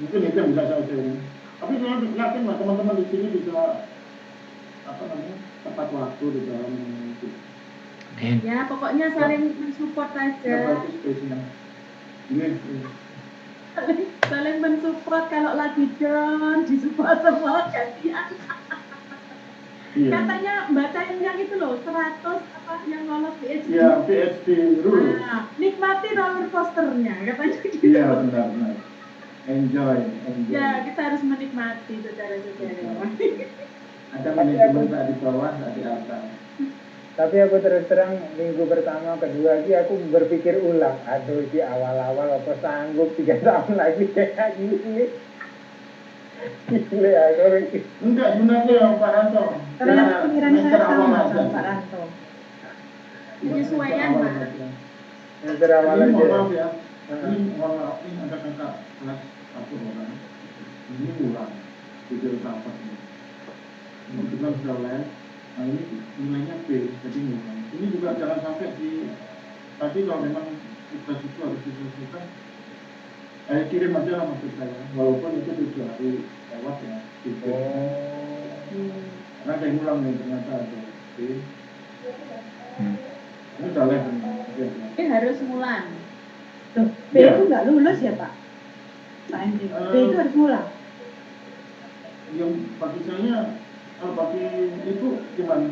Mungkin itu yang bisa saya share. Tapi saya yakin lah teman-teman di sini bisa tepat waktu di dalam mengikuti.
Ya pokoknya saling mensupport aja.
Ya bagus spesinya. Iya.
Saling mensupport kalau lagi down disupport semua gantian.
Iya.
Katanya baca yang itu loh 100 apa yang lolos PhD.
Iya, PhD rule.
Nah, nikmati roller coasternya katanya gitu.
Iya, benar. Enjoy.
Ya, kita harus menikmati saudara-saudara.
Ada manajemen tak di bawah, tak di atas.
Tapi aku terus terang minggu pertama, kedua lagi aku berpikir ulang. Aduh, di awal-awal aku sanggup 3 tahun lagi kayak gini. Gile aku.
Enggak, sebenarnya Pak Ranto.
Karena pikiran saya
semester awal
sama
aja.
sama Pak Ranto. Penyesuaian,
Semester awal
Pak.
aja.
Semester awal
Ini mohon
aja.
maaf ya. Ini mohon maaf nih ada kakak kelas 1 orang. Ini ulang video rapat ini. Ini kita sudah les. Nah ini nilainya B, jadi ngulang. Ini juga jangan sampai tapi kalau memang tugas itu harus diselesaikan, kirim aja lah maksud saya. Walaupun itu 7 hari lewat ya. Gitu. Karena ada yang ngulang nih ternyata ada B. Ini udah les.
Ini harus ngulang.
Loh, B
Iya.
itu nggak lulus ya Pak? Pak Hendri. B itu harus ngulang.
Yang bagi saya, kalau bagi ibu gimana?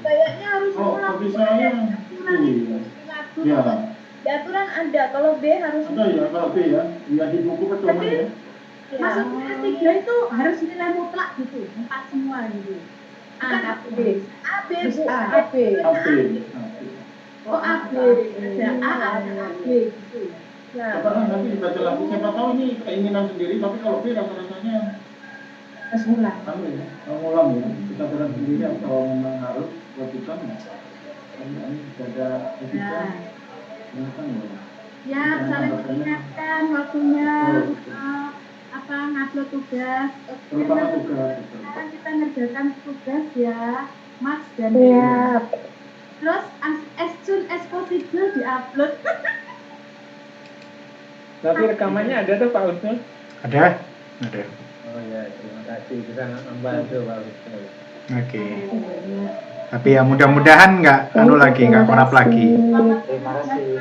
Kayaknya harus ngulang.
Bagi saya, iya. Ya,
Di aturan ada, kalau B harus
ada ya kalau B ya, lihat di buku pedoman ya.
Maksudnya S3 itu harus nilai mutlak gitu, 4 semua gitu. A,
B.
AB,
Terus
Bu.
A, B.
AB.
Oh AB, ada A, ada B gitu.
Ya.
Coba nanti dibaca lagi, siapa tahu ini keinginan sendiri, tapi kalau B rasa-rasanya
Harus ngulang.
ngulang ya, kesadaran sendiri atau memang harus wajibkan ya. jaga etika.
Nah,
Kenapa ya?
ya saling mengingatkan waktunya ngupload tugas.
Terutama tugas.
Sekarang kita ngerjakan tugas ya, Max dan
Iya.
Terus as soon as possible diupload.
Tapi rekamannya ada tuh Pak Husnul?
Ada.
Oh ya, terima kasih. Kita membantu Pak Husnul.
Oke. Tapi ya mudah-mudahan nggak anu lagi, nggak korap lagi.
Terima kasih.